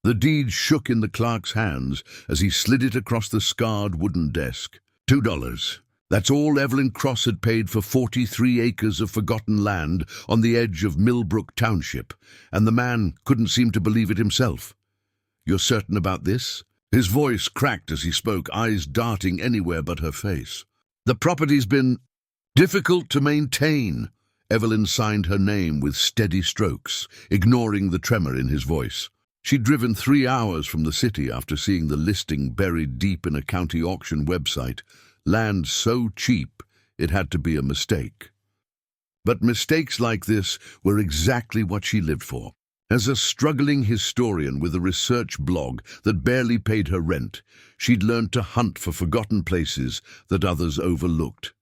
The deed shook in the clerk's hands as he slid it across the scarred wooden desk. $2. That's all Evelyn Cross had paid for 43 acres of forgotten land on the edge of Millbrook Township, and the man couldn't seem to believe it himself. "You're certain about this?" His voice cracked as he spoke, eyes darting anywhere but her face. "The property's been difficult to maintain." Evelyn signed her name with steady strokes, ignoring the tremor in his voice. She'd driven 3 hours from the city after seeing the listing buried deep in a county auction website. Land so cheap, it had to be a mistake. But mistakes like this were exactly what she lived for. As a struggling historian with a research blog that barely paid her rent, she'd learned to hunt for forgotten places that others overlooked.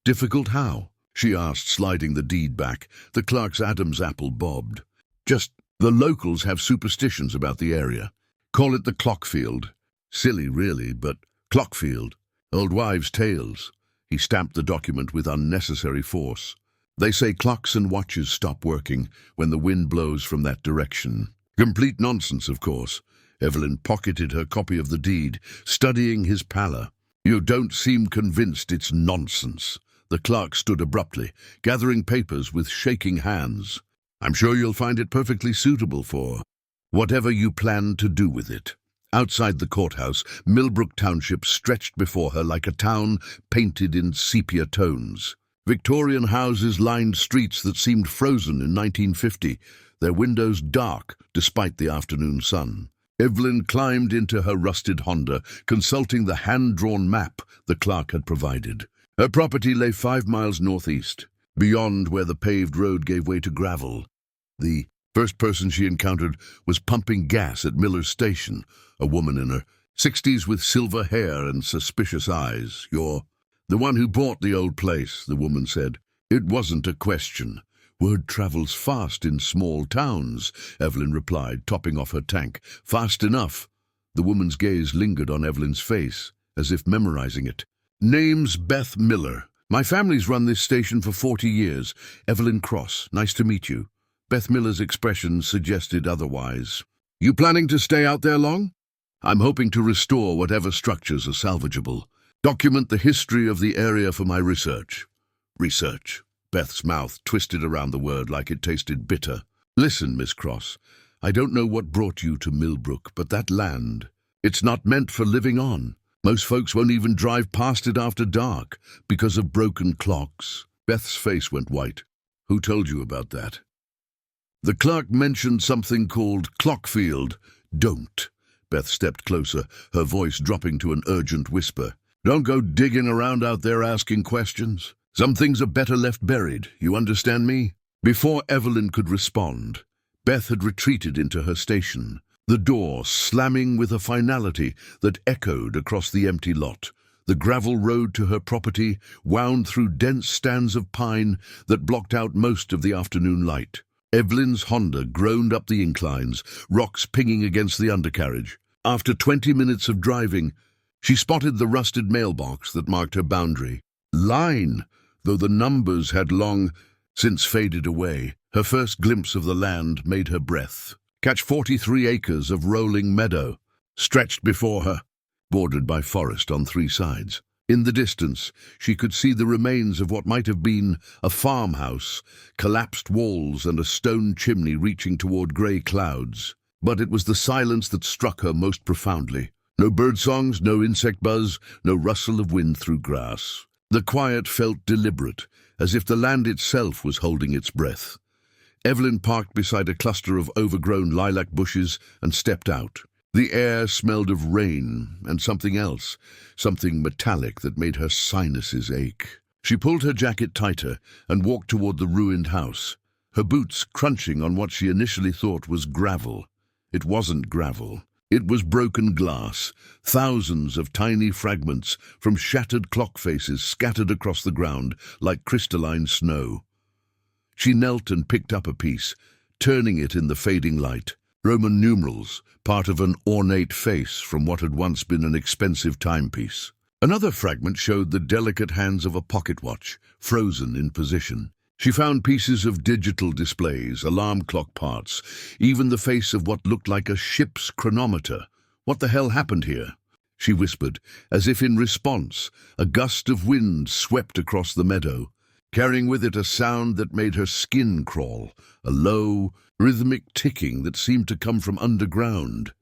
"Difficult how?" she asked, sliding the deed back. The clerk's Adam's apple bobbed. "Just, the locals have superstitions about the area. Call it the Clockfield. Silly, really, but Clockfield. Old wives' tales." He stamped the document with unnecessary force. "They say clocks and watches stop working when the wind blows from that direction." Complete nonsense, of course. Evelyn pocketed her copy of the deed, studying his pallor. "You don't seem convinced it's nonsense." The clerk stood abruptly, gathering papers with shaking hands. "I'm sure you'll find it perfectly suitable for whatever you plan to do with it." Outside the courthouse, Millbrook Township stretched before her like a town painted in sepia tones. Victorian houses lined streets that seemed frozen in 1950, their windows dark despite the afternoon sun. Evelyn climbed into her rusted Honda, consulting the hand-drawn map the clerk had provided. Her property lay 5 miles northeast, beyond where the paved road gave way to gravel. The first person she encountered was pumping gas at Miller's station, a woman in her 60s with silver hair and suspicious eyes. "You're the one who bought the old place," the woman said. "It wasn't a question. Word travels fast in small towns," Evelyn replied, topping off her tank. "Fast enough." The woman's gaze lingered on Evelyn's face, as if memorizing it. "Name's Beth Miller. My family's run this station for 40 years. Evelyn Cross, nice to meet you." Beth Miller's expression suggested otherwise. "You planning to stay out there long?" "I'm hoping to restore whatever structures are salvageable. Document the history of the area for my research." "Research?" Beth's mouth twisted around the word like it tasted bitter. "Listen, Miss Cross, I don't know what brought you to Millbrook, but that land, it's not meant for living on. Most folks won't even drive past it after dark because of broken clocks." Beth's face went white. "Who told you about that?" "The clerk mentioned something called Clockfield." "Don't." Beth stepped closer, her voice dropping to an urgent whisper. "Don't go digging around out there asking questions. Some things are better left buried, you understand me?" Before Evelyn could respond, Beth had retreated into her station, the door slamming with a finality that echoed across the empty lot. The gravel road to her property wound through dense stands of pine that blocked out most of the afternoon light. Evelyn's Honda groaned up the inclines, rocks pinging against the undercarriage. After 20 minutes of driving, she spotted the rusted mailbox that marked her boundary. Line, though the numbers had long since faded away. Her first glimpse of the land made her breath catch 43 acres of rolling meadow, stretched before her, bordered by forest on 3 sides. In the distance, she could see the remains of what might have been a farmhouse, collapsed walls and a stone chimney reaching toward grey clouds. But it was the silence that struck her most profoundly. No birdsongs, no insect buzz, no rustle of wind through grass. The quiet felt deliberate, as if the land itself was holding its breath. Evelyn parked beside a cluster of overgrown lilac bushes and stepped out. The air smelled of rain and something else, something metallic that made her sinuses ache. She pulled her jacket tighter and walked toward the ruined house, her boots crunching on what she initially thought was gravel. It wasn't gravel. It was broken glass, thousands of tiny fragments from shattered clock faces scattered across the ground like crystalline snow. She knelt and picked up a piece, turning it in the fading light. Roman numerals, part of an ornate face from what had once been an expensive timepiece. Another fragment showed the delicate hands of a pocket watch, frozen in position. She found pieces of digital displays, alarm clock parts, even the face of what looked like a ship's chronometer. "What the hell happened here?" she whispered, as if in response. A gust of wind swept across the meadow, carrying with it a sound that made her skin crawl, a low, rhythmic ticking that seemed to come from underground.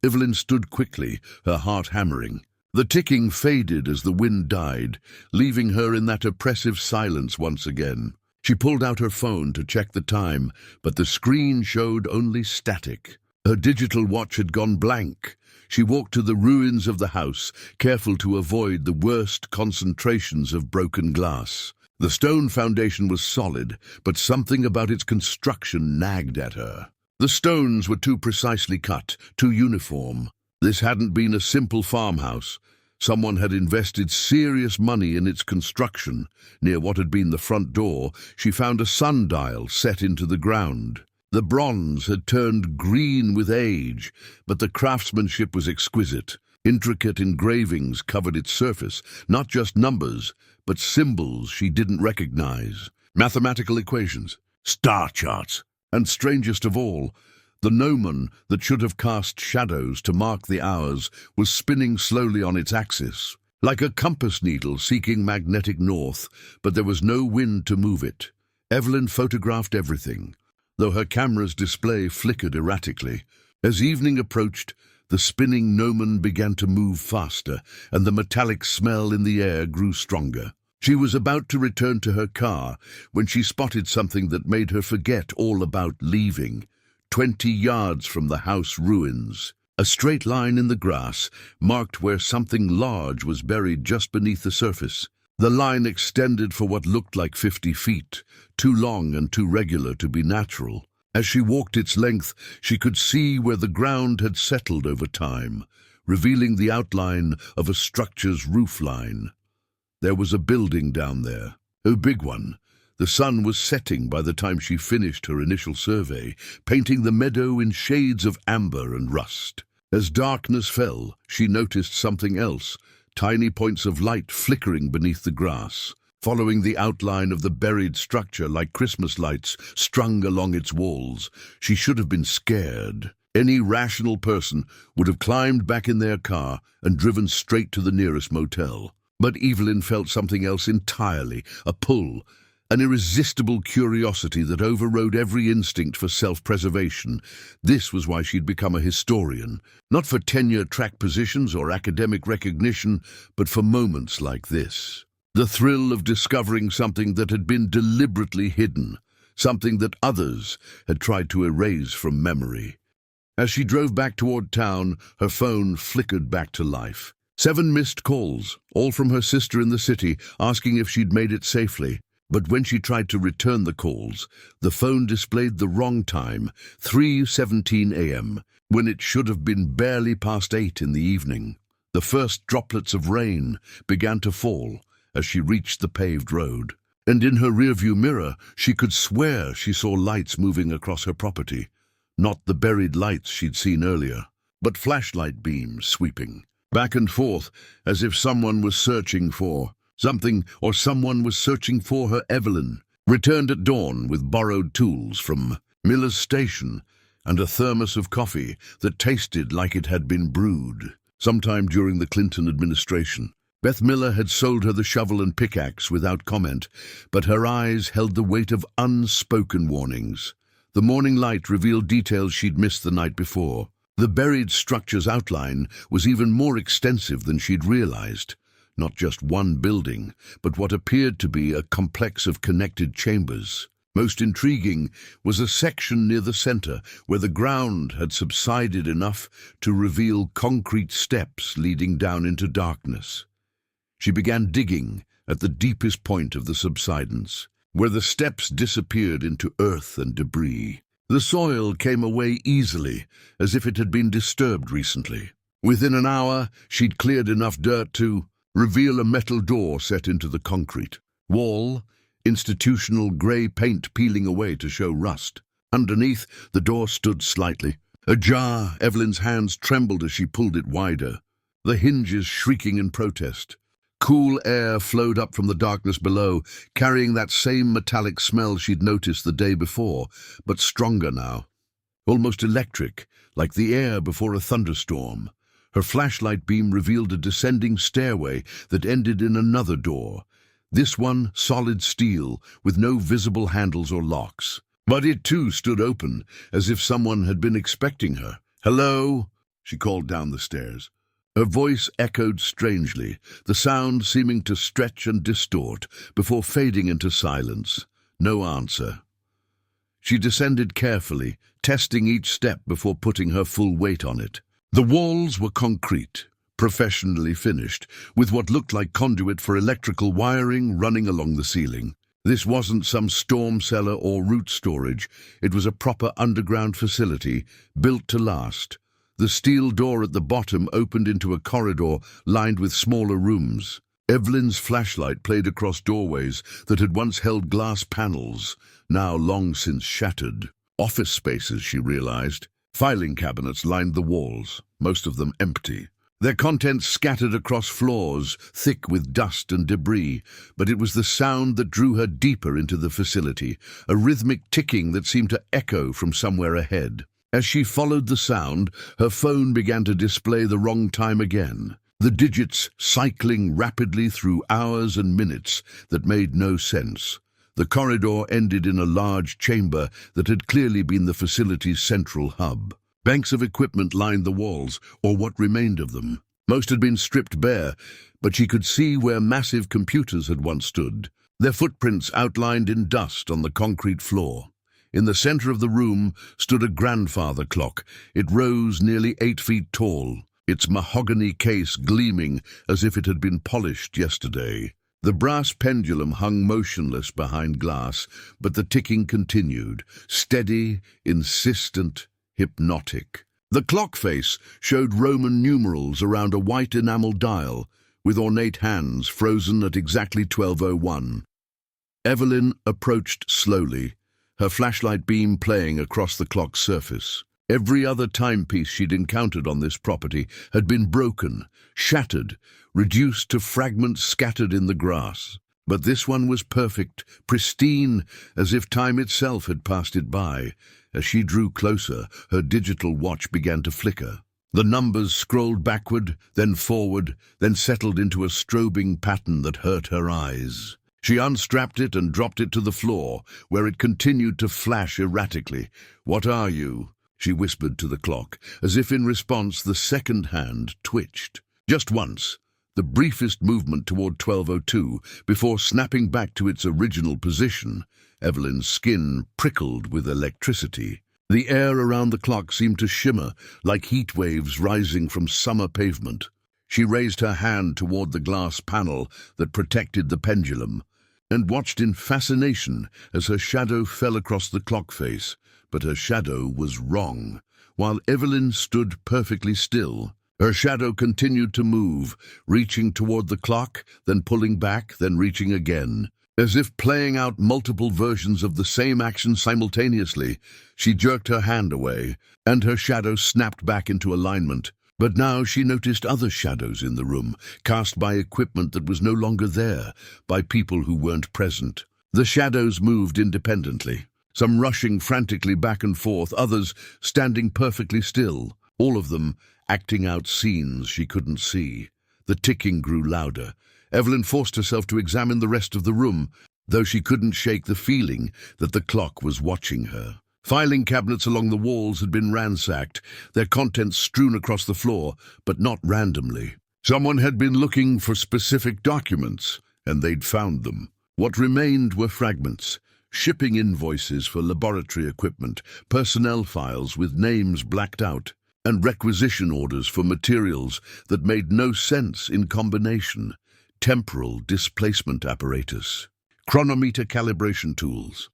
Evelyn stood quickly, her heart hammering. The ticking faded as the wind died, leaving her in that oppressive silence once again. She pulled out her phone to check the time, but the screen showed only static. Her digital watch had gone blank. She walked to the ruins of the house, careful to avoid the worst concentrations of broken glass. The stone foundation was solid, but something about its construction nagged at her. The stones were too precisely cut, too uniform. This hadn't been a simple farmhouse. Someone had invested serious money in its construction. Near what had been the front door, she found a sundial set into the ground. The bronze had turned green with age, but the craftsmanship was exquisite. Intricate engravings covered its surface, not just numbers, but symbols she didn't recognize. Mathematical equations, star charts, and strangest of all, the gnomon that should have cast shadows to mark the hours was spinning slowly on its axis, like a compass needle seeking magnetic north, but there was no wind to move it. Evelyn photographed everything, though her camera's display flickered erratically. As evening approached, the spinning gnomon began to move faster, and the metallic smell in the air grew stronger. She was about to return to her car when she spotted something that made her forget all about leaving. 20 yards from the house ruins, a straight line in the grass marked where something large was buried just beneath the surface. The line extended for what looked like 50 feet, too long and too regular to be natural. As she walked its length, she could see where the ground had settled over time, revealing the outline of a structure's roofline. There was a building down there, a big one. The sun was setting by the time she finished her initial survey, painting the meadow in shades of amber and rust. As darkness fell, she noticed something else, tiny points of light flickering beneath the grass, following the outline of the buried structure like Christmas lights strung along its walls. She should have been scared. Any rational person would have climbed back in their car and driven straight to the nearest motel. But Evelyn felt something else entirely, a pull, an irresistible curiosity that overrode every instinct for self-preservation. This was why she'd become a historian, not for tenure-track positions or academic recognition, but for moments like this. The thrill of discovering something that had been deliberately hidden, something that others had tried to erase from memory. As she drove back toward town, her phone flickered back to life. 7 missed calls, all from her sister in the city, asking if she'd made it safely. But when she tried to return the calls, the phone displayed the wrong time, 3:17 a.m., when it should have been barely past 8 in the evening. The first droplets of rain began to fall as she reached the paved road, and in her rearview mirror she could swear she saw lights moving across her property. Not the buried lights she'd seen earlier, but flashlight beams sweeping back and forth as if someone was searching for something, or someone was searching for her. Evelyn returned at dawn with borrowed tools from Miller's station and a thermos of coffee that tasted like it had been brewed sometime during the Clinton administration. Beth Miller had sold her the shovel and pickaxe without comment, but her eyes held the weight of unspoken warnings. The morning light revealed details she'd missed the night before. The buried structure's outline was even more extensive than she'd realized. Not just one building, but what appeared to be a complex of connected chambers. Most intriguing was a section near the center where the ground had subsided enough to reveal concrete steps leading down into darkness. She began digging at the deepest point of the subsidence, where the steps disappeared into earth and debris. The soil came away easily, as if it had been disturbed recently. Within an hour, she'd cleared enough dirt to reveal a metal door set into the concrete. Wall, institutional grey paint peeling away to show rust. Underneath, the door stood slightly. Ajar, Evelyn's hands trembled as she pulled it wider, the hinges shrieking in protest. Cool air flowed up from the darkness below, carrying that same metallic smell she'd noticed the day before, but stronger now. Almost electric, like the air before a thunderstorm. Her flashlight beam revealed a descending stairway that ended in another door. This one solid steel, with no visible handles or locks. But it too stood open, as if someone had been expecting her. "Hello?" she called down the stairs. Her voice echoed strangely, the sound seeming to stretch and distort, before fading into silence. No answer. She descended carefully, testing each step before putting her full weight on it. The walls were concrete, professionally finished, with what looked like conduit for electrical wiring running along the ceiling. This wasn't some storm cellar or root storage. It was a proper underground facility, built to last. The steel door at the bottom opened into a corridor lined with smaller rooms. Evelyn's flashlight played across doorways that had once held glass panels, now long since shattered. Office spaces, she realized. Filing cabinets lined the walls, most of them empty. Their contents scattered across floors, thick with dust and debris, but it was the sound that drew her deeper into the facility, a rhythmic ticking that seemed to echo from somewhere ahead. As she followed the sound, her phone began to display the wrong time again, the digits cycling rapidly through hours and minutes that made no sense. The corridor ended in a large chamber that had clearly been the facility's central hub. Banks of equipment lined the walls, or what remained of them. Most had been stripped bare, but she could see where massive computers had once stood, their footprints outlined in dust on the concrete floor. In the center of the room stood a grandfather clock. It rose nearly 8 feet tall, its mahogany case gleaming as if it had been polished yesterday. The brass pendulum hung motionless behind glass, but the ticking continued, steady, insistent, hypnotic. The clock face showed Roman numerals around a white enamel dial, with ornate hands frozen at exactly 12:01. Evelyn approached slowly, her flashlight beam playing across the clock's surface. Every other timepiece she'd encountered on this property had been broken, shattered, reduced to fragments scattered in the grass. But this one was perfect, pristine, as if time itself had passed it by. As she drew closer, her digital watch began to flicker. The numbers scrolled backward, then forward, then settled into a strobing pattern that hurt her eyes. She unstrapped it and dropped it to the floor, where it continued to flash erratically. "What are you?" she whispered to the clock, as if in response the second hand twitched. Just once, the briefest movement toward 12:02, before snapping back to its original position. Evelyn's skin prickled with electricity. The air around the clock seemed to shimmer, like heat waves rising from summer pavement. She raised her hand toward the glass panel that protected the pendulum, and watched in fascination as her shadow fell across the clock face. But her shadow was wrong. While Evelyn stood perfectly still, her shadow continued to move, reaching toward the clock, then pulling back, then reaching again. As if playing out multiple versions of the same action simultaneously, she jerked her hand away, and her shadow snapped back into alignment. But now she noticed other shadows in the room, cast by equipment that was no longer there, by people who weren't present. The shadows moved independently, some rushing frantically back and forth, others standing perfectly still, all of them acting out scenes she couldn't see. The ticking grew louder. Evelyn forced herself to examine the rest of the room, though she couldn't shake the feeling that the clock was watching her. Filing cabinets along the walls had been ransacked, their contents strewn across the floor, but not randomly. Someone had been looking for specific documents, and they'd found them. What remained were fragments, shipping invoices for laboratory equipment, personnel files with names blacked out, and requisition orders for materials that made no sense in combination. Temporal displacement apparatus, chronometer calibration tools,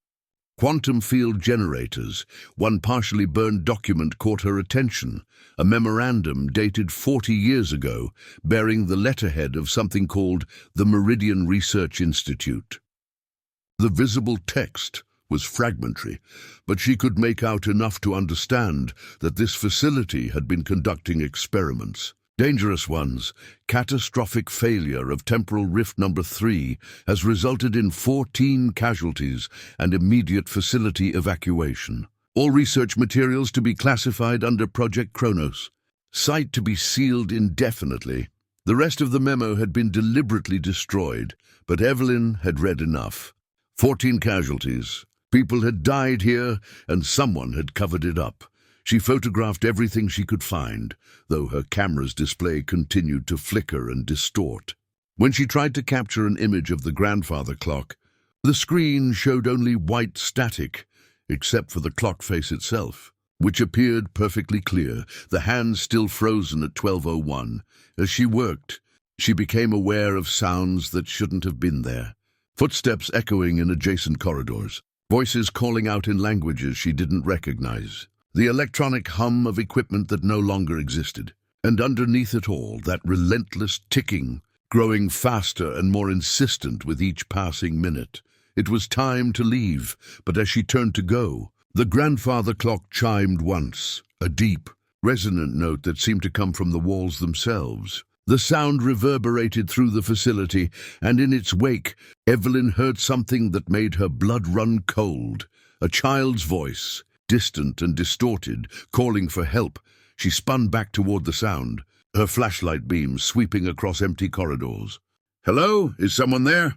quantum field generators. One partially burned document caught her attention, a memorandum dated 40 years ago, bearing the letterhead of something called the Meridian Research Institute. The visible text was fragmentary, but she could make out enough to understand that this facility had been conducting experiments. Dangerous ones. Catastrophic failure of temporal rift number 3 has resulted in 14 casualties and immediate facility evacuation. All research materials to be classified under Project Kronos. Site to be sealed indefinitely. The rest of the memo had been deliberately destroyed, but Evelyn had read enough. 14 casualties. People had died here, and someone had covered it up. She photographed everything she could find, though her camera's display continued to flicker and distort. When she tried to capture an image of the grandfather clock, the screen showed only white static, except for the clock face itself, which appeared perfectly clear, the hands still frozen at 12:01. As she worked, she became aware of sounds that shouldn't have been there. Footsteps echoing in adjacent corridors, voices calling out in languages she didn't recognize. The electronic hum of equipment that no longer existed. And underneath it all, that relentless ticking, growing faster and more insistent with each passing minute. It was time to leave, but as she turned to go, the grandfather clock chimed once, a deep, resonant note that seemed to come from the walls themselves. The sound reverberated through the facility, and in its wake, Evelyn heard something that made her blood run cold. A child's voice, distant and distorted, calling for help. She spun back toward the sound, her flashlight beam sweeping across empty corridors. "Hello? Is someone there?"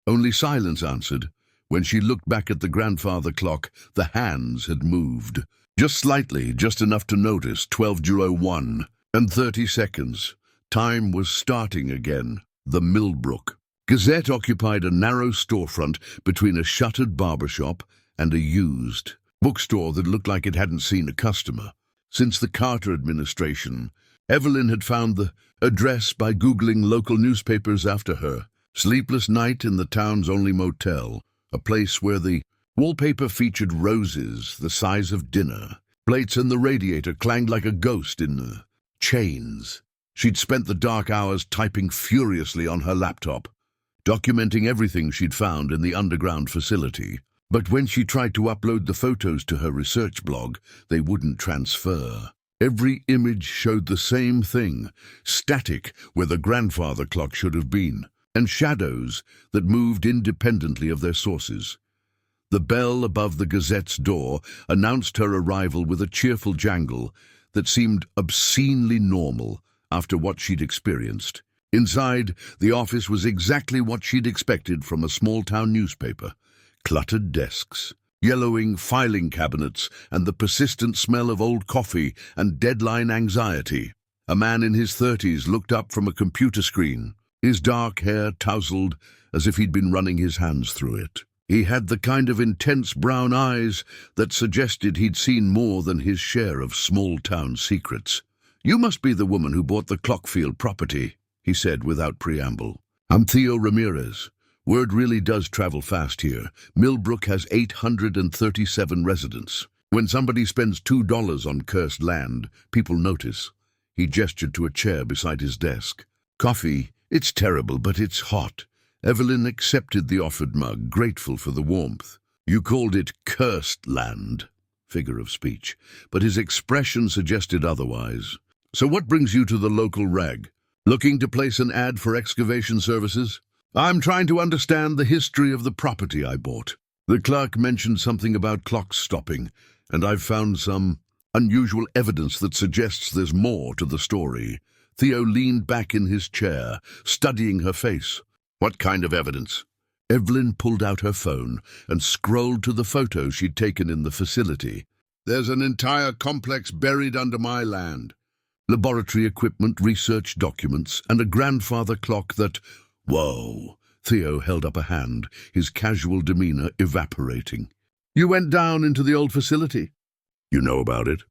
Only silence answered. When she looked back at the grandfather clock, the hands had moved. Just slightly, just enough to notice 12:01 and 30 seconds. Time was starting again. The Millbrook Gazette occupied a narrow storefront between a shuttered barbershop and a used bookstore that looked like it hadn't seen a customer since the Carter administration. Evelyn had found the address by Googling local newspapers after her. Sleepless night in the town's only motel, a place where the wallpaper featured roses the size of dinner. Plates and the radiator clanged like a ghost in chains. She'd spent the dark hours typing furiously on her laptop, documenting everything she'd found in the underground facility. But when she tried to upload the photos to her research blog, they wouldn't transfer. Every image showed the same thing, static where the grandfather clock should have been, and shadows that moved independently of their sources. The bell above the Gazette's door announced her arrival with a cheerful jangle that seemed obscenely normal after what she'd experienced. Inside, the office was exactly what she'd expected from a small-town newspaper. Cluttered desks, yellowing filing cabinets, and the persistent smell of old coffee and deadline anxiety. A man in his 30s looked up from a computer screen, his dark hair tousled as if he'd been running his hands through it. He had the kind of intense brown eyes that suggested he'd seen more than his share of small-town secrets. "You must be the woman who bought the Clockfield property," he said without preamble. "I'm Theo Ramirez. Word really does travel fast here. Millbrook has 837 residents. When somebody spends $2 on cursed land, people notice." He gestured to a chair beside his desk. "Coffee, it's terrible, but it's hot." Evelyn accepted the offered mug, grateful for the warmth. "You called it cursed land," figure of speech, but his expression suggested otherwise. "So what brings you to the local rag? Looking to place an ad for excavation services?" "I'm trying to understand the history of the property I bought. The clerk mentioned something about clocks stopping, and I've found some unusual evidence that suggests there's more to the story." Theo leaned back in his chair, studying her face. "What kind of evidence?" Evelyn pulled out her phone and scrolled to the photos she'd taken in the facility. "There's an entire complex buried under my land. Laboratory equipment, research documents, and a grandfather clock that—" "Whoa!" Theo held up a hand, his casual demeanor evaporating. "You went down into the old facility?" "You know about it?"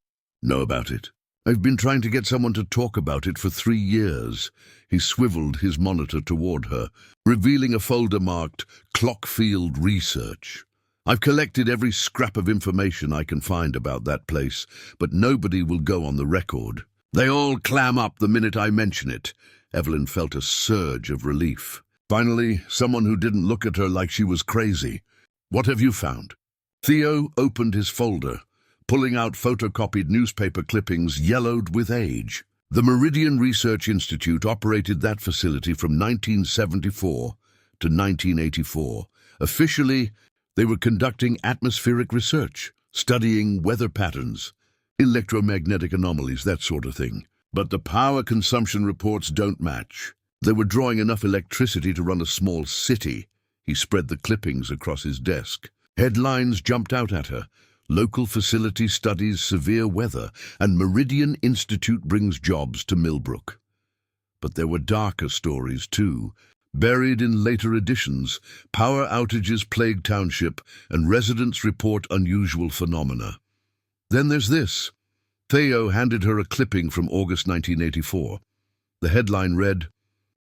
"Know about it. I've been trying to get someone to talk about it for 3 years. He swiveled his monitor toward her, revealing a folder marked Clockfield Research. "I've collected every scrap of information I can find about that place, but nobody will go on the record. They all clam up the minute I mention it." Evelyn felt a surge of relief. Finally, someone who didn't look at her like she was crazy. "What have you found?" Theo opened his folder, pulling out photocopied newspaper clippings yellowed with age. The Meridian Research Institute operated that facility from 1974 to 1984. Officially, they were conducting atmospheric research, studying weather patterns, electromagnetic anomalies, that sort of thing. But the power consumption reports don't match. They were drawing enough electricity to run a small city. He spread the clippings across his desk. Headlines jumped out at her. Local facility studies severe weather, and Meridian Institute brings jobs to Millbrook. But there were darker stories too. Buried in later editions, power outages plague Township, and residents report unusual phenomena. Then there's this. Theo handed her a clipping from August 1984. The headline read,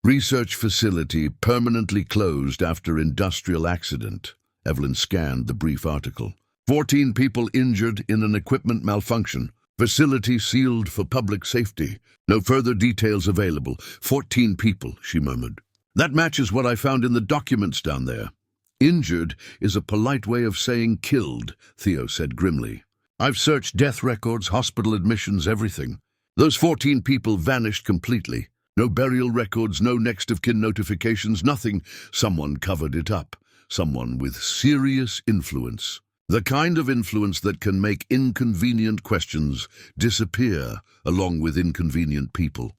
"Research facility permanently closed after industrial accident." Evelyn scanned the brief article. 14 people injured in an equipment malfunction. Facility sealed for public safety. No further details available. 14 people, she murmured. That matches what I found in the documents down there. Injured is a polite way of saying killed, Theo said grimly. I've searched death records, hospital admissions, everything. Those 14 people vanished completely. No burial records, no next of kin notifications, nothing. Someone covered it up. Someone with serious influence. The kind of influence that can make inconvenient questions disappear along with inconvenient people.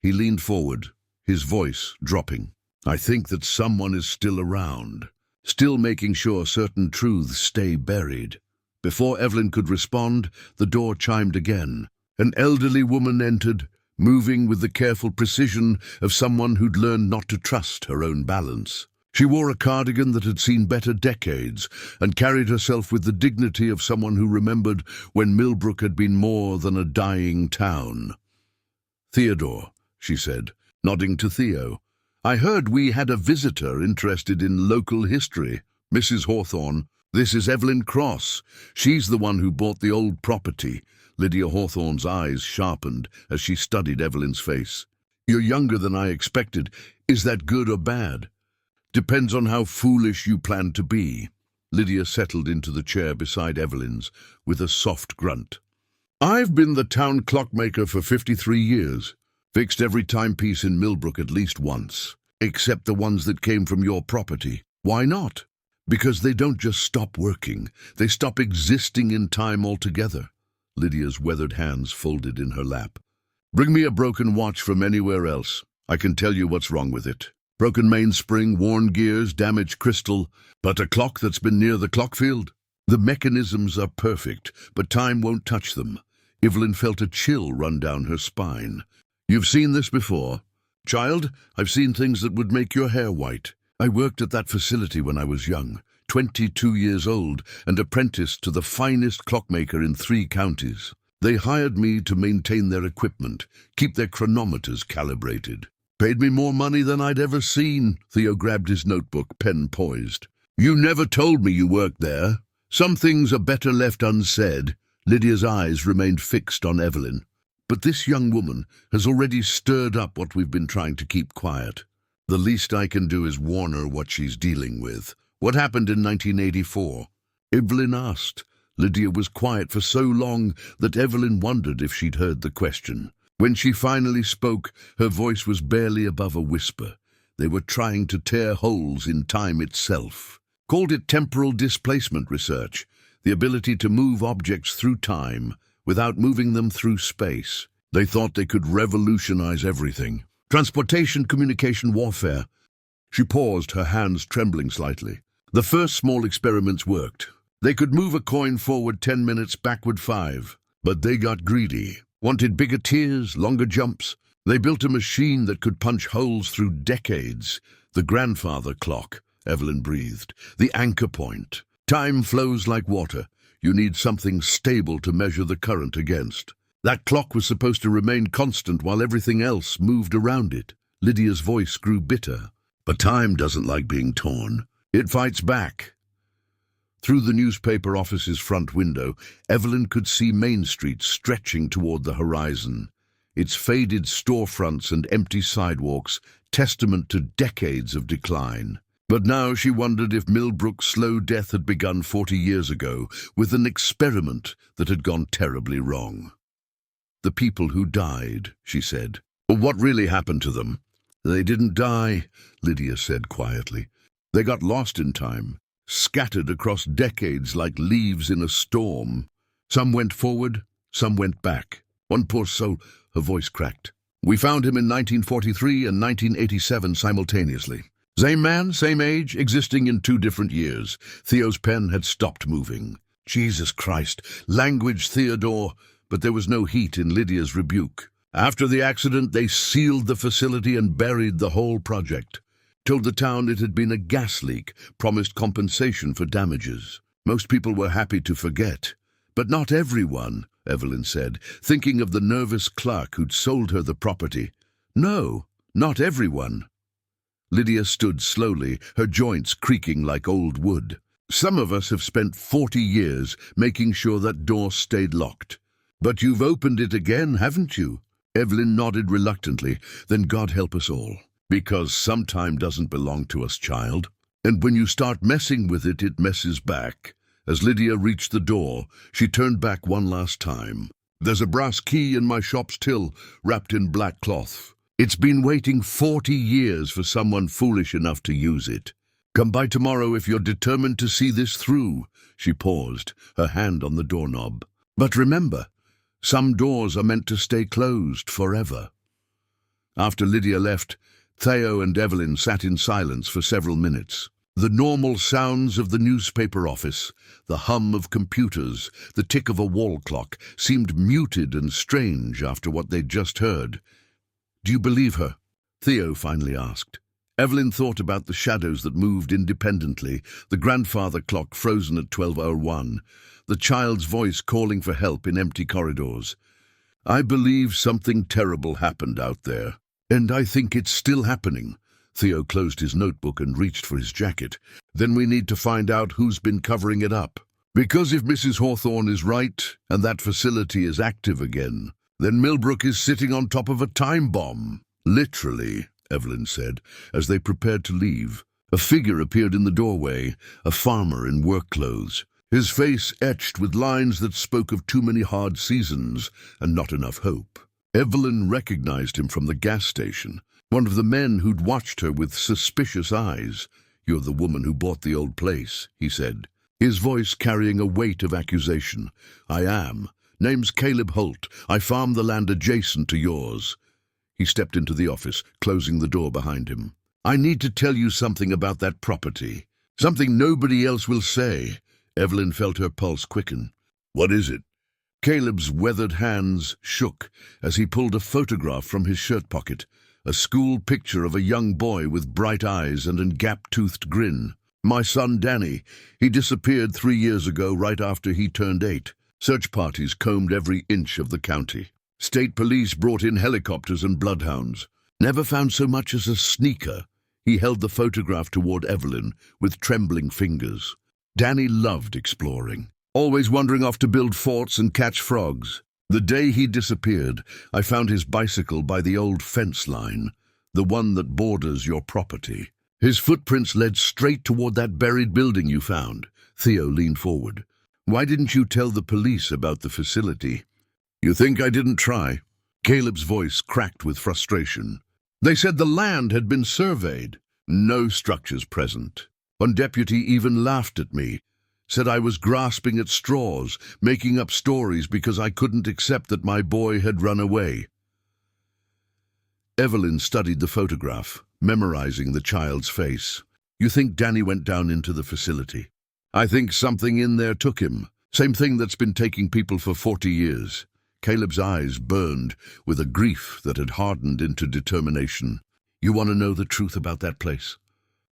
He leaned forward, his voice dropping. I think that someone is still around, still making sure certain truths stay buried. Before Evelyn could respond, the door chimed again. An elderly woman entered, moving with the careful precision of someone who'd learned not to trust her own balance. She wore a cardigan that had seen better decades and carried herself with the dignity of someone who remembered when Millbrook had been more than a dying town. Theodore, she said, nodding to Theo. I heard we had a visitor interested in local history. Mrs. Hawthorne, this is Evelyn Cross. She's the one who bought the old property. Lydia Hawthorne's eyes sharpened as she studied Evelyn's face. You're younger than I expected. Is that good or bad? Depends on how foolish you plan to be. Lydia settled into the chair beside Evelyn's with a soft grunt. I've been the town clockmaker for 53 years. Fixed every timepiece in Millbrook at least once, except the ones that came from your property. Why not? Because they don't just stop working. They stop existing in time altogether. Lydia's weathered hands folded in her lap. Bring me a broken watch from anywhere else. I can tell you what's wrong with it. Broken mainspring, worn gears, damaged crystal, but a clock that's been near the clock field? The mechanisms are perfect, but time won't touch them. Evelyn felt a chill run down her spine. You've seen this before. Child, I've seen things that would make your hair white. I worked at that facility when I was young, 22 years old, and apprenticed to the finest clockmaker in 3 counties. They hired me to maintain their equipment, keep their chronometers calibrated. Paid me more money than I'd ever seen. Theo grabbed his notebook, pen poised. You never told me you worked there. Some things are better left unsaid. Lydia's eyes remained fixed on Evelyn. But this young woman has already stirred up what we've been trying to keep quiet. The least I can do is warn her what she's dealing with. What happened in 1984? Evelyn asked. Lydia was quiet for so long that Evelyn wondered if she'd heard the question. When she finally spoke, her voice was barely above a whisper. They were trying to tear holes in time itself. Called it temporal displacement research, the ability to move objects through time without moving them through space. They thought they could revolutionize everything. Transportation, communication, warfare. She paused, her hands trembling slightly. The first small experiments worked. They could move a coin forward 10 minutes, backward 5. But they got greedy. Wanted bigger tiers, longer jumps. They built a machine that could punch holes through decades. The grandfather clock, Evelyn breathed. The anchor point. Time flows like water. You need something stable to measure the current against. That clock was supposed to remain constant while everything else moved around it. Lydia's voice grew bitter. But time doesn't like being torn. It fights back. Through the newspaper office's front window, Evelyn could see Main Street stretching toward the horizon, its faded storefronts and empty sidewalks testament to decades of decline. But now she wondered if Millbrook's slow death had begun 40 years ago with an experiment that had gone terribly wrong. The people who died, she said. But what really happened to them? They didn't die, Lydia said quietly. They got lost in time, scattered across decades like leaves in a storm. Some went forward, some went back. One poor soul, her voice cracked. We found him in 1943 and 1987 simultaneously. Same man, same age, existing in 2 different years. Theo's pen had stopped moving. Jesus Christ, language, Theodore, but there was no heat in Lydia's rebuke. After the accident, they sealed the facility and buried the whole project. Told the town it had been a gas leak, promised compensation for damages. Most people were happy to forget. But not everyone, Evelyn said, thinking of the nervous clerk who'd sold her the property. No, not everyone. Lydia stood slowly, her joints creaking like old wood. Some of us have spent 40 years making sure that door stayed locked. But you've opened it again, haven't you? Evelyn nodded reluctantly. Then God help us all. Because some time doesn't belong to us, child. And when you start messing with it, it messes back. As Lydia reached the door, she turned back one last time. There's a brass key in my shop's till, wrapped in black cloth. It's been waiting 40 years for someone foolish enough to use it. Come by tomorrow if you're determined to see this through. She paused, her hand on the doorknob. But remember, some doors are meant to stay closed forever. After Lydia left, Theo and Evelyn sat in silence for several minutes. The normal sounds of the newspaper office, the hum of computers, the tick of a wall clock, seemed muted and strange after what they'd just heard. Do you believe her? Theo finally asked. Evelyn thought about the shadows that moved independently, the grandfather clock frozen at 12:01, the child's voice calling for help in empty corridors. I believe something terrible happened out there, and I think it's still happening. Theo closed his notebook and reached for his jacket. Then we need to find out who's been covering it up. Because if Mrs. Hawthorne is right, and that facility is active again, then Millbrook is sitting on top of a time bomb. Literally, Evelyn said, as they prepared to leave. A figure appeared in the doorway, a farmer in work clothes, his face etched with lines that spoke of too many hard seasons and not enough hope. Evelyn recognized him from the gas station, one of the men who'd watched her with suspicious eyes. You're the woman who bought the old place, he said, his voice carrying a weight of accusation. I am. Name's Caleb Holt. I farm the land adjacent to yours. He stepped into the office, closing the door behind him. I need to tell you something about that property. Something nobody else will say. Evelyn felt her pulse quicken. What is it? Caleb's weathered hands shook as he pulled a photograph from his shirt pocket, a school picture of a young boy with bright eyes and a gap-toothed grin. My son Danny. He disappeared 3 years ago right after he turned 8. Search parties combed every inch of the county. State police brought in helicopters and bloodhounds. Never found so much as a sneaker. He held the photograph toward Evelyn with trembling fingers. Danny loved exploring, always wandering off to build forts and catch frogs. The day he disappeared, I found his bicycle by the old fence line, the one that borders your property. His footprints led straight toward that buried building you found. Theo leaned forward. Why didn't you tell the police about the facility? You think I didn't try? Caleb's voice cracked with frustration. They said the land had been surveyed. No structures present. One deputy even laughed at me, said I was grasping at straws, making up stories because I couldn't accept that my boy had run away. Evelyn studied the photograph, memorizing the child's face. You think Danny went down into the facility? I think something in there took him. Same thing that's been taking people for 40 years. Caleb's eyes burned with a grief that had hardened into determination. You want to know the truth about that place?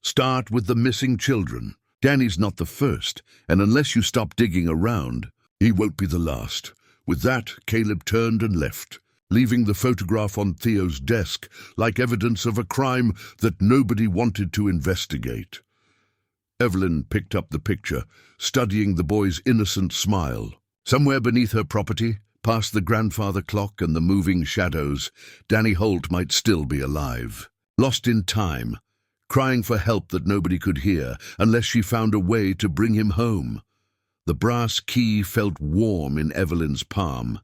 Start with the missing children. Danny's not the first, and unless you stop digging around, he won't be the last. With that, Caleb turned and left, leaving the photograph on Theo's desk like evidence of a crime that nobody wanted to investigate. Evelyn picked up the picture, studying the boy's innocent smile. Somewhere beneath her property, past the grandfather clock and the moving shadows, Danny Holt might still be alive. Lost in time, crying for help that nobody could hear unless she found a way to bring him home. The brass key felt warm in Evelyn's palm,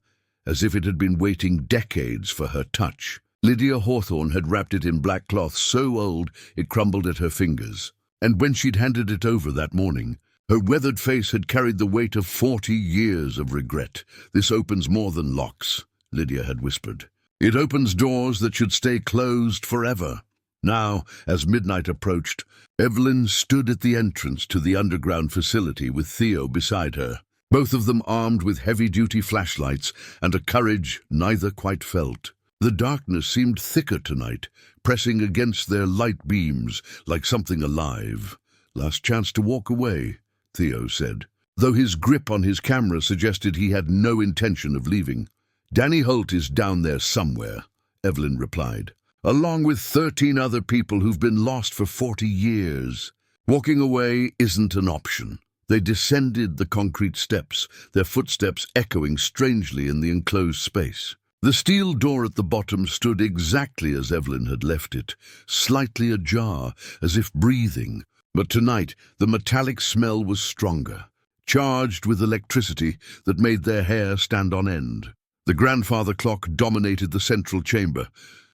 as if it had been waiting decades for her touch. Lydia Hawthorne had wrapped it in black cloth so old it crumbled at her fingers. And when she'd handed it over that morning, her weathered face had carried the weight of 40 years of regret. "This opens more than locks," Lydia had whispered. "It opens doors that should stay closed forever." Now, as midnight approached, Evelyn stood at the entrance to the underground facility with Theo beside her, both of them armed with heavy-duty flashlights and a courage neither quite felt. The darkness seemed thicker tonight, pressing against their light beams like something alive. "Last chance to walk away," Theo said, though his grip on his camera suggested he had no intention of leaving. "Danny Holt is down there somewhere," Evelyn replied, "along with 13 other people who've been lost for 40 years. Walking away isn't an option." They descended the concrete steps, their footsteps echoing strangely in the enclosed space. The steel door at the bottom stood exactly as Evelyn had left it, slightly ajar, as if breathing. But tonight the metallic smell was stronger, charged with electricity that made their hair stand on end. The grandfather clock dominated the central chamber,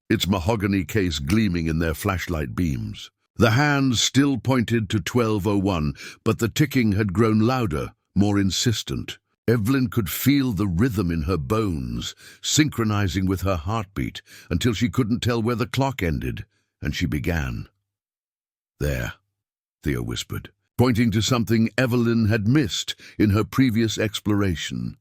its mahogany case gleaming in their flashlight beams. The hands still pointed to 12:01, but the ticking had grown louder, more insistent. Evelyn could feel the rhythm in her bones, synchronizing with her heartbeat, until she couldn't tell where the clock ended, and she began. "There," Theo whispered, pointing to something Evelyn had missed in her previous exploration.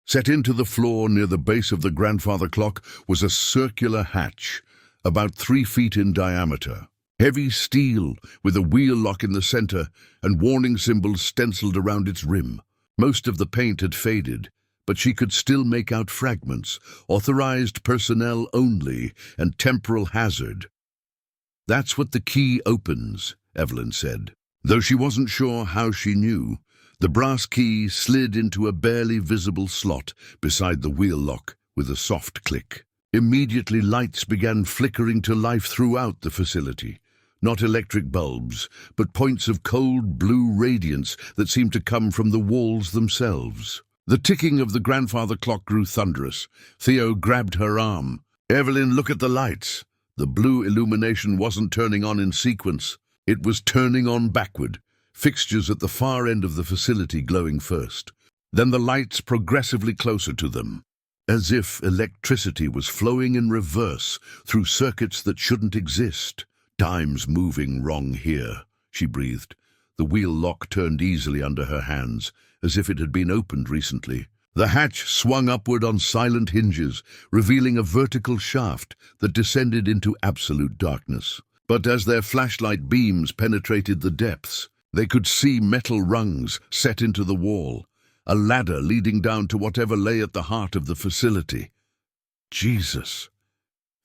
Set into the floor near the base of the grandfather clock was a circular hatch, about 3 feet in diameter. Heavy steel, with a wheel lock in the center and warning symbols stenciled around its rim. Most of the paint had faded, but she could still make out fragments, authorized personnel only, and temporal hazard. "That's what the key opens," Evelyn said. Though she wasn't sure how she knew, the brass key slid into a barely visible slot beside the wheel lock with a soft click. Immediately lights began flickering to life throughout the facility. Not electric bulbs, but points of cold blue radiance that seemed to come from the walls themselves. The ticking of the grandfather clock grew thunderous. Theo grabbed her arm. "Evelyn, look at the lights." The blue illumination wasn't turning on in sequence. It was turning on backward, fixtures at the far end of the facility glowing first. Then the lights progressively closer to them, as if electricity was flowing in reverse through circuits that shouldn't exist. "Time's moving wrong here," she breathed. The wheel lock turned easily under her hands, as if it had been opened recently. The hatch swung upward on silent hinges, revealing a vertical shaft that descended into absolute darkness. But as their flashlight beams penetrated the depths, they could see metal rungs set into the wall, a ladder leading down to whatever lay at the heart of the facility. "Jesus,"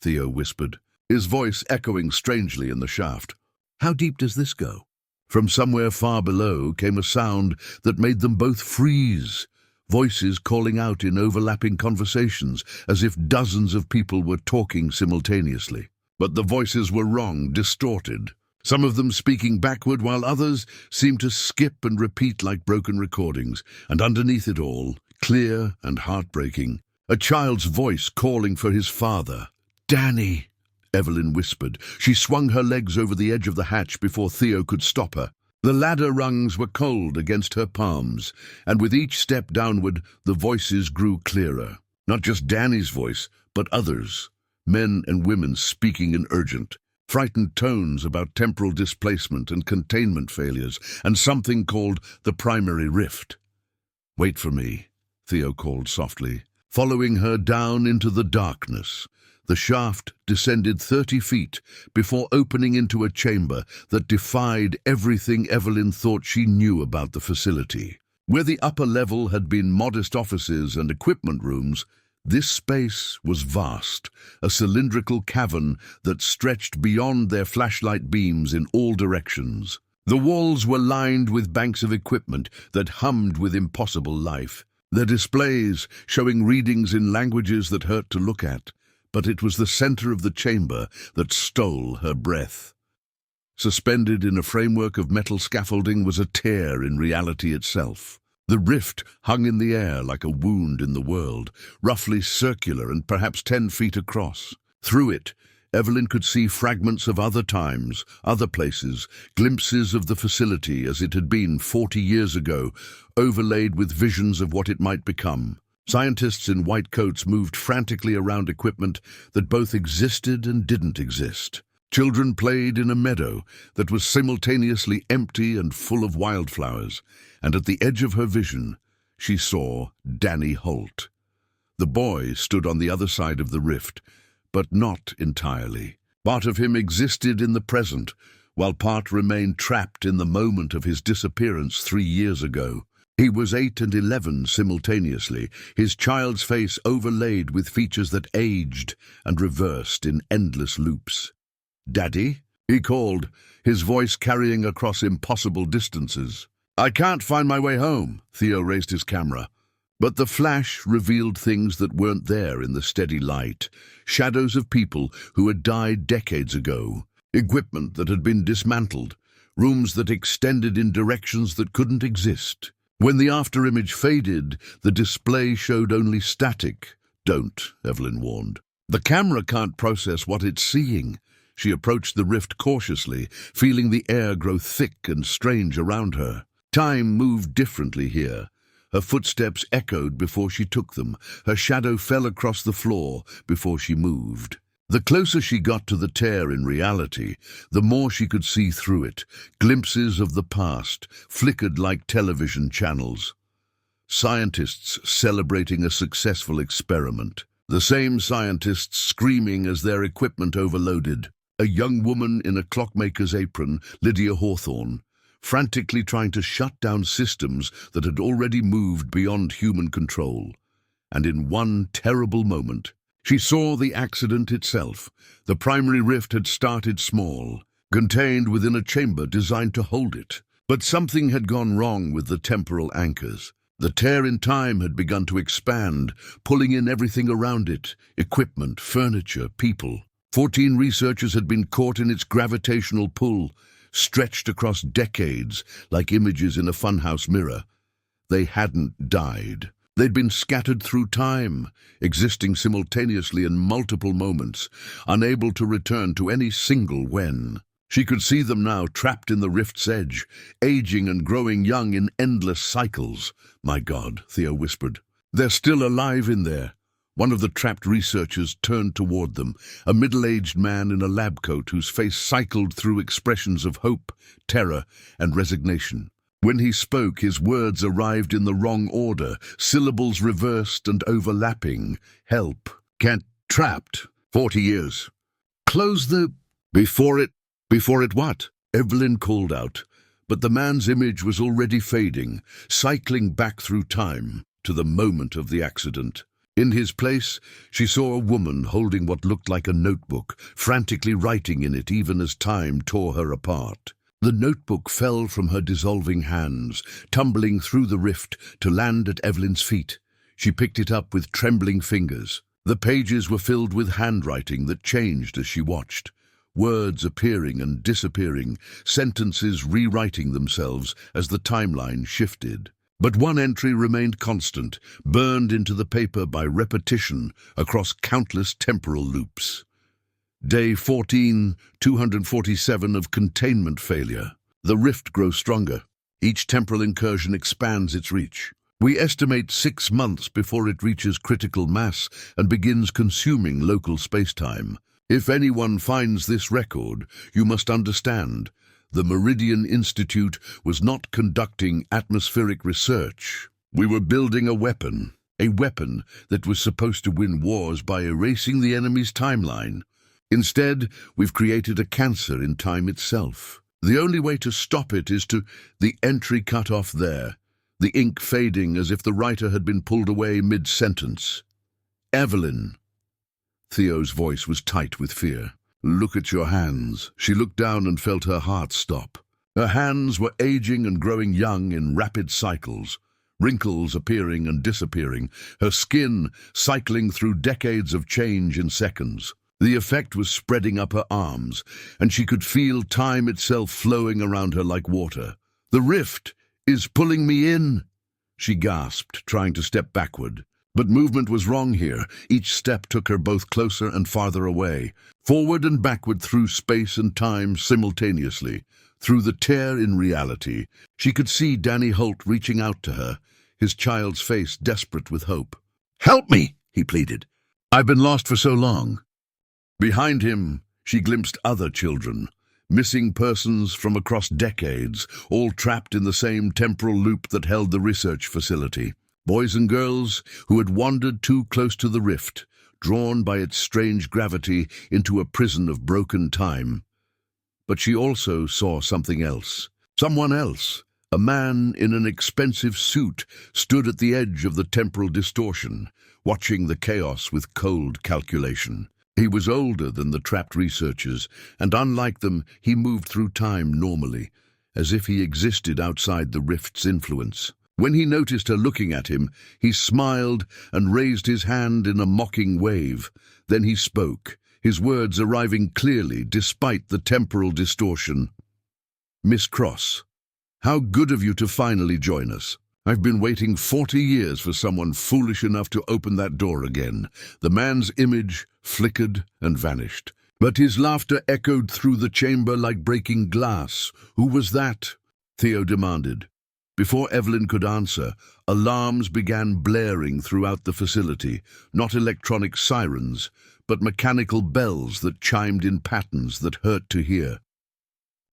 Theo whispered, his voice echoing strangely in the shaft. "How deep does this go?" From somewhere far below came a sound that made them both freeze, voices calling out in overlapping conversations, as if dozens of people were talking simultaneously. But the voices were wrong, distorted, some of them speaking backward while others seemed to skip and repeat like broken recordings, and underneath it all, clear and heartbreaking, a child's voice calling for his father. "Danny," Evelyn whispered. She swung her legs over the edge of the hatch before Theo could stop her. The ladder rungs were cold against her palms, and with each step downward, the voices grew clearer. Not just Danny's voice, but others, men and women speaking in urgent, frightened tones about temporal displacement and containment failures, and something called the primary rift. "Wait for me," Theo called softly, following her down into the darkness. The shaft descended 30 feet before opening into a chamber that defied everything Evelyn thought she knew about the facility. Where the upper level had been modest offices and equipment rooms, this space was vast, a cylindrical cavern that stretched beyond their flashlight beams in all directions. The walls were lined with banks of equipment that hummed with impossible life, their displays showing readings in languages that hurt to look at. But it was the center of the chamber that stole her breath. Suspended in a framework of metal scaffolding was a tear in reality itself. The rift hung in the air like a wound in the world, roughly circular and perhaps 10 feet across. Through it, Evelyn could see fragments of other times, other places, glimpses of the facility as it had been 40 years ago, overlaid with visions of what it might become. Scientists in white coats moved frantically around equipment that both existed and didn't exist. Children played in a meadow that was simultaneously empty and full of wildflowers, and at the edge of her vision, she saw Danny Holt. The boy stood on the other side of the rift, but not entirely. Part of him existed in the present, while part remained trapped in the moment of his disappearance 3 years ago. He was 8 and 11 simultaneously, his child's face overlaid with features that aged and reversed in endless loops. "Daddy?" he called, his voice carrying across impossible distances. "I can't find my way home." Theo raised his camera. But the flash revealed things that weren't there in the steady light. Shadows of people who had died decades ago. Equipment that had been dismantled. Rooms that extended in directions that couldn't exist. When the afterimage faded, the display showed only static. "Don't," Evelyn warned. "The camera can't process what it's seeing." She approached the rift cautiously, feeling the air grow thick and strange around her. Time moved differently here. Her footsteps echoed before she took them. Her shadow fell across the floor before she moved. The closer she got to the tear in reality, the more she could see through it. Glimpses of the past flickered like television channels. Scientists celebrating a successful experiment. The same scientists screaming as their equipment overloaded. A young woman in a clockmaker's apron, Lydia Hawthorne, frantically trying to shut down systems that had already moved beyond human control. And in one terrible moment, she saw the accident itself. The primary rift had started small, contained within a chamber designed to hold it. But something had gone wrong with the temporal anchors. The tear in time had begun to expand, pulling in everything around it: equipment, furniture, people. 14 researchers had been caught in its gravitational pull, stretched across decades like images in a funhouse mirror. They hadn't died. They'd been scattered through time, existing simultaneously in multiple moments, unable to return to any single when. She could see them now, trapped in the rift's edge, aging and growing young in endless cycles. "My God," Theo whispered. "They're still alive in there." One of the trapped researchers turned toward them, a middle-aged man in a lab coat whose face cycled through expressions of hope, terror, and resignation. When he spoke, his words arrived in the wrong order, syllables reversed and overlapping. "Help. Can't. Trapped. 40 years. Close the... Before it what?" Evelyn called out, but the man's image was already fading, cycling back through time to the moment of the accident. In his place, she saw a woman holding what looked like a notebook, frantically writing in it even as time tore her apart. The notebook fell from her dissolving hands, tumbling through the rift to land at Evelyn's feet. She picked it up with trembling fingers. The pages were filled with handwriting that changed as she watched. Words appearing and disappearing, sentences rewriting themselves as the timeline shifted. But one entry remained constant, burned into the paper by repetition across countless temporal loops. Day 14, 247 of containment failure. The rift grows stronger. Each temporal incursion expands its reach. We estimate 6 months before it reaches critical mass and begins consuming local spacetime. If anyone finds this record, you must understand, the Meridian Institute was not conducting atmospheric research. We were building a weapon that was supposed to win wars by erasing the enemy's timeline. Instead, we've created a cancer in time itself. The only way to stop it is to... The entry cut off there, the ink fading as if the writer had been pulled away mid-sentence. "Evelyn." Theo's voice was tight with fear. "Look at your hands." She looked down and felt her heart stop. Her hands were aging and growing young in rapid cycles, wrinkles appearing and disappearing, her skin cycling through decades of change in seconds. The effect was spreading up her arms, and she could feel time itself flowing around her like water. "The rift is pulling me in." She gasped, trying to step backward. But movement was wrong here. Each step took her both closer and farther away, forward and backward through space and time simultaneously. Through the tear in reality, she could see Danny Holt reaching out to her, his child's face desperate with hope. "Help me!" he pleaded. "I've been lost for so long." Behind him, she glimpsed other children, missing persons from across decades, all trapped in the same temporal loop that held the research facility. Boys and girls who had wandered too close to the rift, drawn by its strange gravity into a prison of broken time. But she also saw something else. Someone else. A man in an expensive suit stood at the edge of the temporal distortion, watching the chaos with cold calculation. He was older than the trapped researchers, and unlike them, he moved through time normally, as if he existed outside the rift's influence. When he noticed her looking at him, he smiled and raised his hand in a mocking wave. Then he spoke, his words arriving clearly despite the temporal distortion. "Miss Cross, how good of you to finally join us. I've been waiting 40 years for someone foolish enough to open that door again." The man's image flickered and vanished, but his laughter echoed through the chamber like breaking glass. "Who was that?" Theo demanded. Before Evelyn could answer, alarms began blaring throughout the facility, not electronic sirens, but mechanical bells that chimed in patterns that hurt to hear.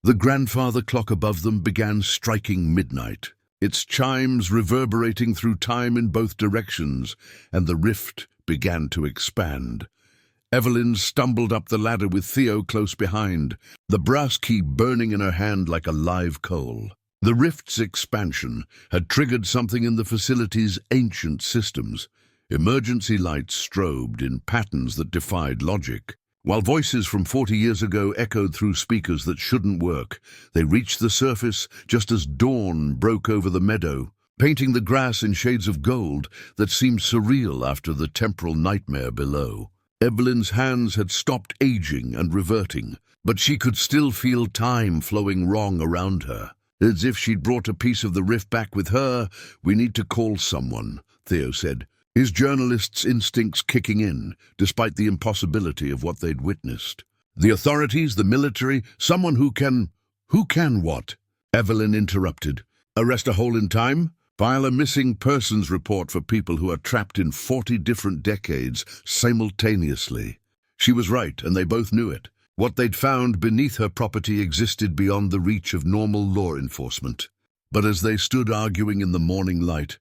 The grandfather clock above them began striking midnight, its chimes reverberating through time in both directions, and the rift began to expand. Evelyn stumbled up the ladder with Theo close behind, the brass key burning in her hand like a live coal. The rift's expansion had triggered something in the facility's ancient systems. Emergency lights strobed in patterns that defied logic. While voices from 40 years ago echoed through speakers that shouldn't work, they reached the surface just as dawn broke over the meadow, painting the grass in shades of gold that seemed surreal after the temporal nightmare below. Evelyn's hands had stopped aging and reverting, but she could still feel time flowing wrong around her. As if she'd brought a piece of the rift back with her. "We need to call someone," Theo said, his journalist's instincts kicking in, despite the impossibility of what they'd witnessed. "The authorities, the military, someone who can..." "Who can what?" Evelyn interrupted. "Arrest a hole in time? File a missing persons report for people who are trapped in 40 different decades simultaneously." She was right, and they both knew it. What they'd found beneath her property existed beyond the reach of normal law enforcement. But as they stood arguing in the morning light,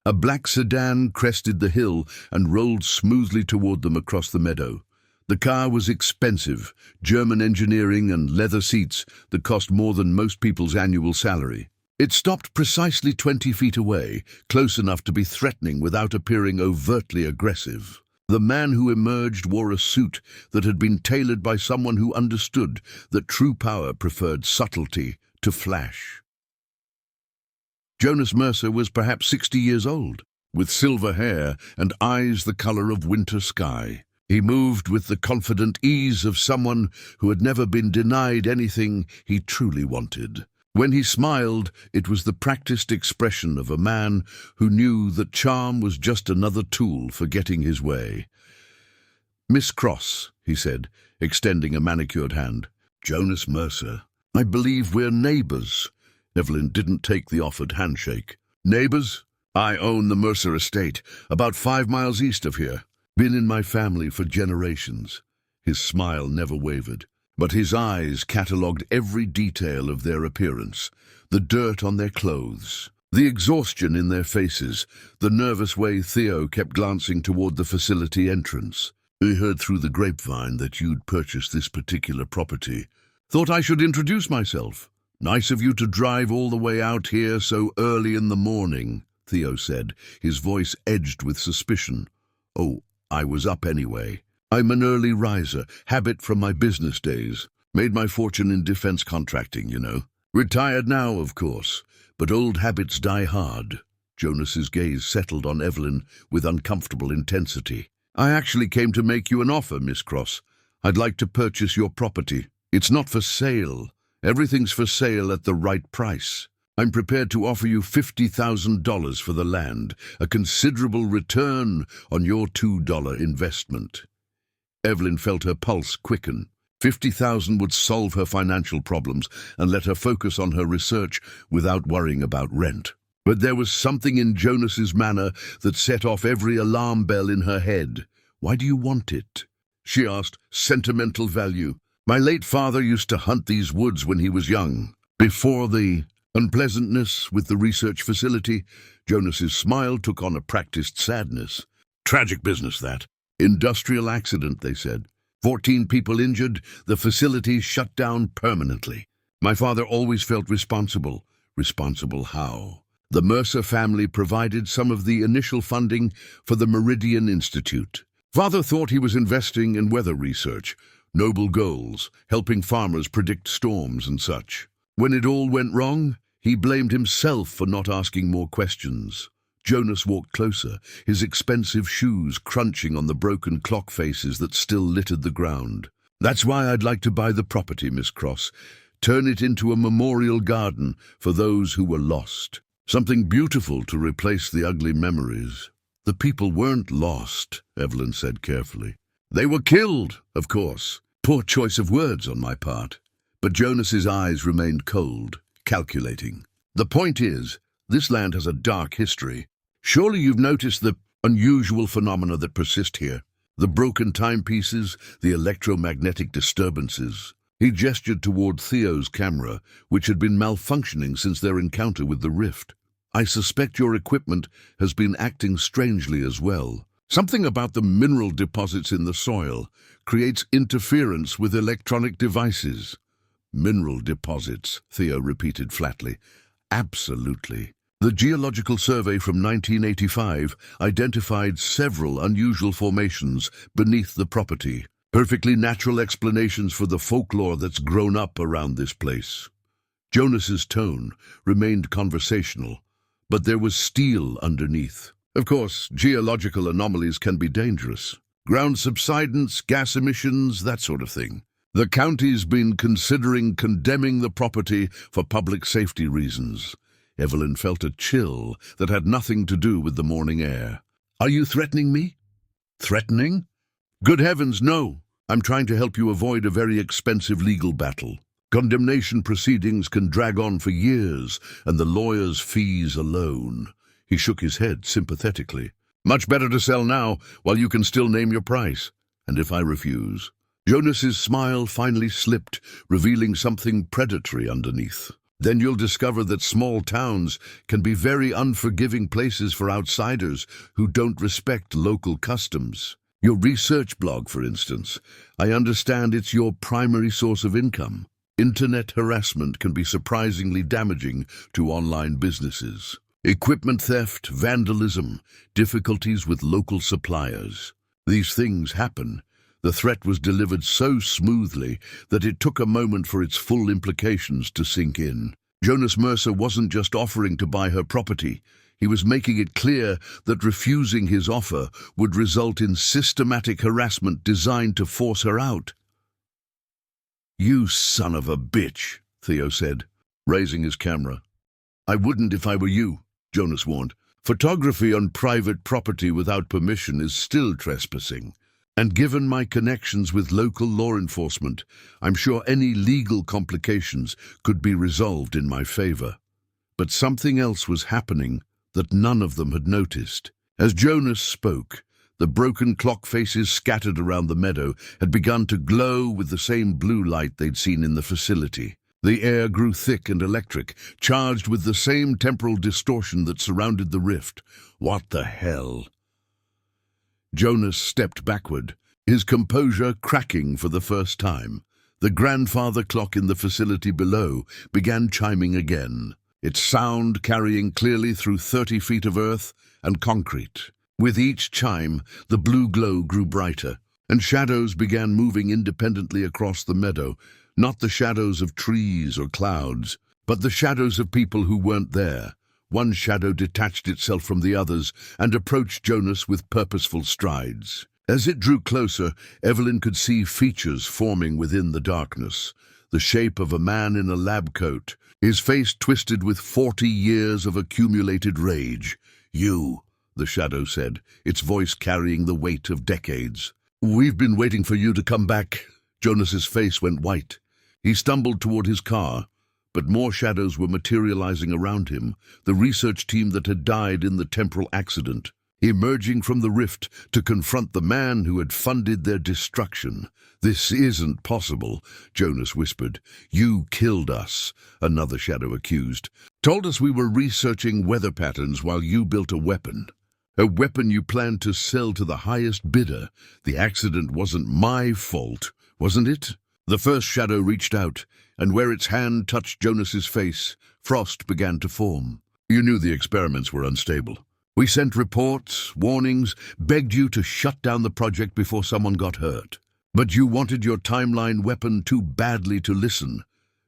a black sedan crested the hill and rolled smoothly toward them across the meadow. The car was expensive, German engineering and leather seats that cost more than most people's annual salary. It stopped precisely 20 feet away, close enough to be threatening without appearing overtly aggressive. The man who emerged wore a suit that had been tailored by someone who understood that true power preferred subtlety to flash. Jonas Mercer was perhaps 60 years old, with silver hair and eyes the color of winter sky. He moved with the confident ease of someone who had never been denied anything he truly wanted. When he smiled, it was the practiced expression of a man who knew that charm was just another tool for getting his way. "Miss Cross," he said, extending a manicured hand. "Jonas Mercer. I believe we're neighbors." Evelyn didn't take the offered handshake. "Neighbors? I own the Mercer estate, about 5 miles east of here. Been in my family for generations." His smile never wavered, but his eyes catalogued every detail of their appearance, the dirt on their clothes, the exhaustion in their faces, the nervous way Theo kept glancing toward the facility entrance. "I heard through the grapevine that you'd purchased this particular property. Thought I should introduce myself. Nice of you to drive all the way out here so early in the morning," Theo said, his voice edged with suspicion. "Oh, I was up anyway. I'm an early riser, habit from my business days. Made my fortune in defense contracting, you know. Retired now, of course, but old habits die hard." Jonas's gaze settled on Evelyn with uncomfortable intensity. "I actually came to make you an offer, Miss Cross. I'd like to purchase your property. It's not for sale. Everything's for sale at the right price." I'm prepared to offer you $50,000 for the land, a considerable return on your $2 investment. Evelyn felt her pulse quicken. 50,000 would solve her financial problems and let her focus on her research without worrying about rent. But there was something in Jonas's manner that set off every alarm bell in her head. "Why do you want it?" she asked. "Sentimental value. My late father used to hunt these woods when he was young. Before the unpleasantness with the research facility, Jonas's smile took on a practiced sadness. Tragic business, that. Industrial accident, they said. 14 people injured, the facility shut down permanently. My father always felt responsible. Responsible how? The Mercer family provided some of the initial funding for the Meridian Institute. Father thought he was investing in weather research, noble goals, helping farmers predict storms and such. When it all went wrong, he blamed himself for not asking more questions. Jonas walked closer, his expensive shoes crunching on the broken clock faces that still littered the ground. "That's why I'd like to buy the property, Miss Cross. Turn it into a memorial garden for those who were lost. Something beautiful to replace the ugly memories." "The people weren't lost," Evelyn said carefully. "They were killed, of course. Poor choice of words on my part." But Jonas's eyes remained cold, calculating. "The point is, this land has a dark history. Surely you've noticed the unusual phenomena that persist here. The broken timepieces, the electromagnetic disturbances." He gestured toward Theo's camera, which had been malfunctioning since their encounter with the rift. "I suspect your equipment has been acting strangely as well. Something about the mineral deposits in the soil creates interference with electronic devices." "Mineral deposits," Theo repeated flatly. "Absolutely. The Geological Survey from 1985 identified several unusual formations beneath the property. Perfectly natural explanations for the folklore that's grown up around this place." Jonas's tone remained conversational, but there was steel underneath. "Of course, geological anomalies can be dangerous. Ground subsidence, gas emissions, that sort of thing. The county's been considering condemning the property for public safety reasons." Evelyn felt a chill that had nothing to do with the morning air. "Are you threatening me?" "Threatening? Good heavens, no. I'm trying to help you avoid a very expensive legal battle. Condemnation proceedings can drag on for years, and the lawyer's fees alone." He shook his head sympathetically. "Much better to sell now, while you can still name your price. And if I refuse?" Jonas's smile finally slipped, revealing something predatory underneath. "Then you'll discover that small towns can be very unforgiving places for outsiders who don't respect local customs. Your research blog, for instance. I understand it's your primary source of income. Internet harassment can be surprisingly damaging to online businesses. Equipment theft, vandalism, difficulties with local suppliers. These things happen. The threat was delivered so smoothly that it took a moment for its full implications to sink in. Jonas Mercer wasn't just offering to buy her property. He was making it clear that refusing his offer would result in systematic harassment designed to force her out. "You son of a bitch," Theo said, raising his camera. "I wouldn't if I were you," Jonas warned. "Photography on private property without permission is still trespassing. And given my connections with local law enforcement, I'm sure any legal complications could be resolved in my favor." But something else was happening that none of them had noticed. As Jonas spoke, the broken clock faces scattered around the meadow had begun to glow with the same blue light they'd seen in the facility. The air grew thick and electric, charged with the same temporal distortion that surrounded the rift. What the hell? Jonas stepped backward, his composure cracking for the first time. The grandfather clock in the facility below began chiming again, its sound carrying clearly through 30 feet of earth and concrete. With each chime, the blue glow grew brighter, and shadows began moving independently across the meadow, not the shadows of trees or clouds, but the shadows of people who weren't there. One shadow detached itself from the others and approached Jonas with purposeful strides. As it drew closer, Evelyn could see features forming within the darkness. the shape of a man in a lab coat, his face twisted with 40 years of accumulated rage. "You," the shadow said, its voice carrying the weight of decades. "We've been waiting for you to come back." Jonas's face went white. He stumbled toward his car, but more shadows were materializing around him, the research team that had died in the temporal accident, emerging from the rift to confront the man who had funded their destruction. "This isn't possible," Jonas whispered. "You killed us," another shadow accused. "Told us we were researching weather patterns while you built a weapon. A weapon you planned to sell to the highest bidder. The accident wasn't my fault, wasn't it?" The first shadow reached out, and where its hand touched Jonas's face, frost began to form. "You knew the experiments were unstable. We sent reports, warnings, begged you to shut down the project before someone got hurt. But you wanted your timeline weapon too badly to listen."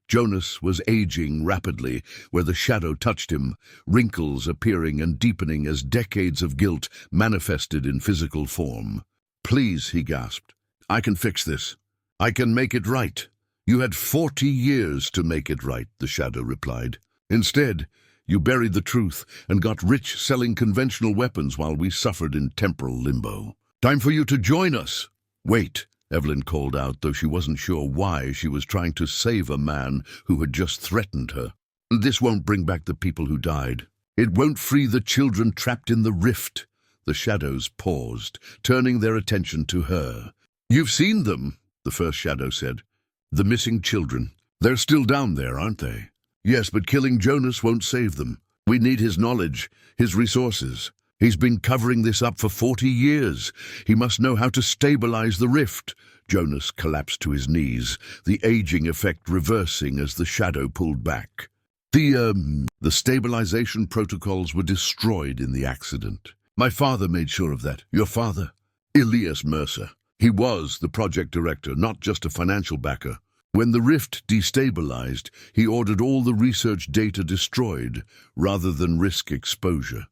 Jonas was aging rapidly where the shadow touched him, wrinkles appearing and deepening as decades of guilt manifested in physical form. "Please," he gasped. "I can fix this. I can make it right." "You had 40 years to make it right," the shadow replied. "Instead, you buried the truth and got rich selling conventional weapons while we suffered in temporal limbo. Time for you to join us." "Wait," Evelyn called out, though she wasn't sure why she was trying to save a man who had just threatened her. "This won't bring back the people who died. It won't free the children trapped in the rift." The shadows paused, turning their attention to her. "You've seen them," the first shadow said. "The missing children. They're still down there, aren't they?" "Yes, but killing Jonas won't save them. We need his knowledge, his resources. He's been covering this up for 40 years. He must know how to stabilize the rift." Jonas collapsed to his knees, the aging effect reversing as the shadow pulled back. The stabilization protocols were destroyed in the accident. My father made sure of that." "Your father?" "Elias Mercer. He was the project director, not just a financial backer. When the rift destabilized, he ordered all the research data destroyed, rather than risk exposure."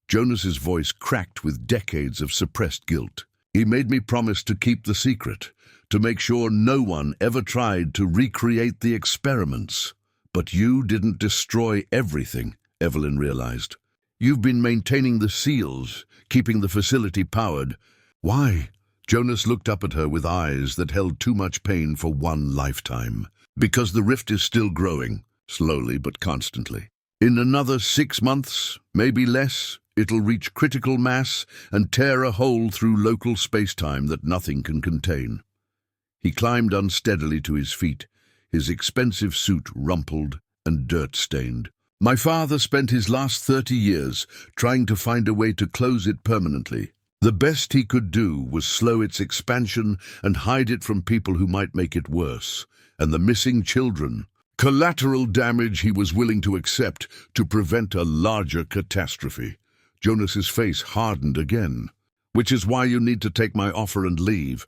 Jonas's voice cracked with decades of suppressed guilt. "He made me promise to keep the secret, to make sure no one ever tried to recreate the experiments. But you didn't destroy everything," Evelyn realized. "You've been maintaining the seals, keeping the facility powered. Why?" Jonas looked up at her with eyes that held too much pain for one lifetime. "Because the rift is still growing, slowly but constantly. In another 6 months, maybe less, it'll reach critical mass and tear a hole through local space-time that nothing can contain." He climbed unsteadily to his feet, his expensive suit rumpled and dirt-stained. "My father spent his last 30 years trying to find a way to close it permanently. The best he could do was slow its expansion and hide it from people who might make it worse. And the missing children, collateral damage he was willing to accept to prevent a larger catastrophe." Jonas's face hardened again. "Which is why you need to take my offer and leave.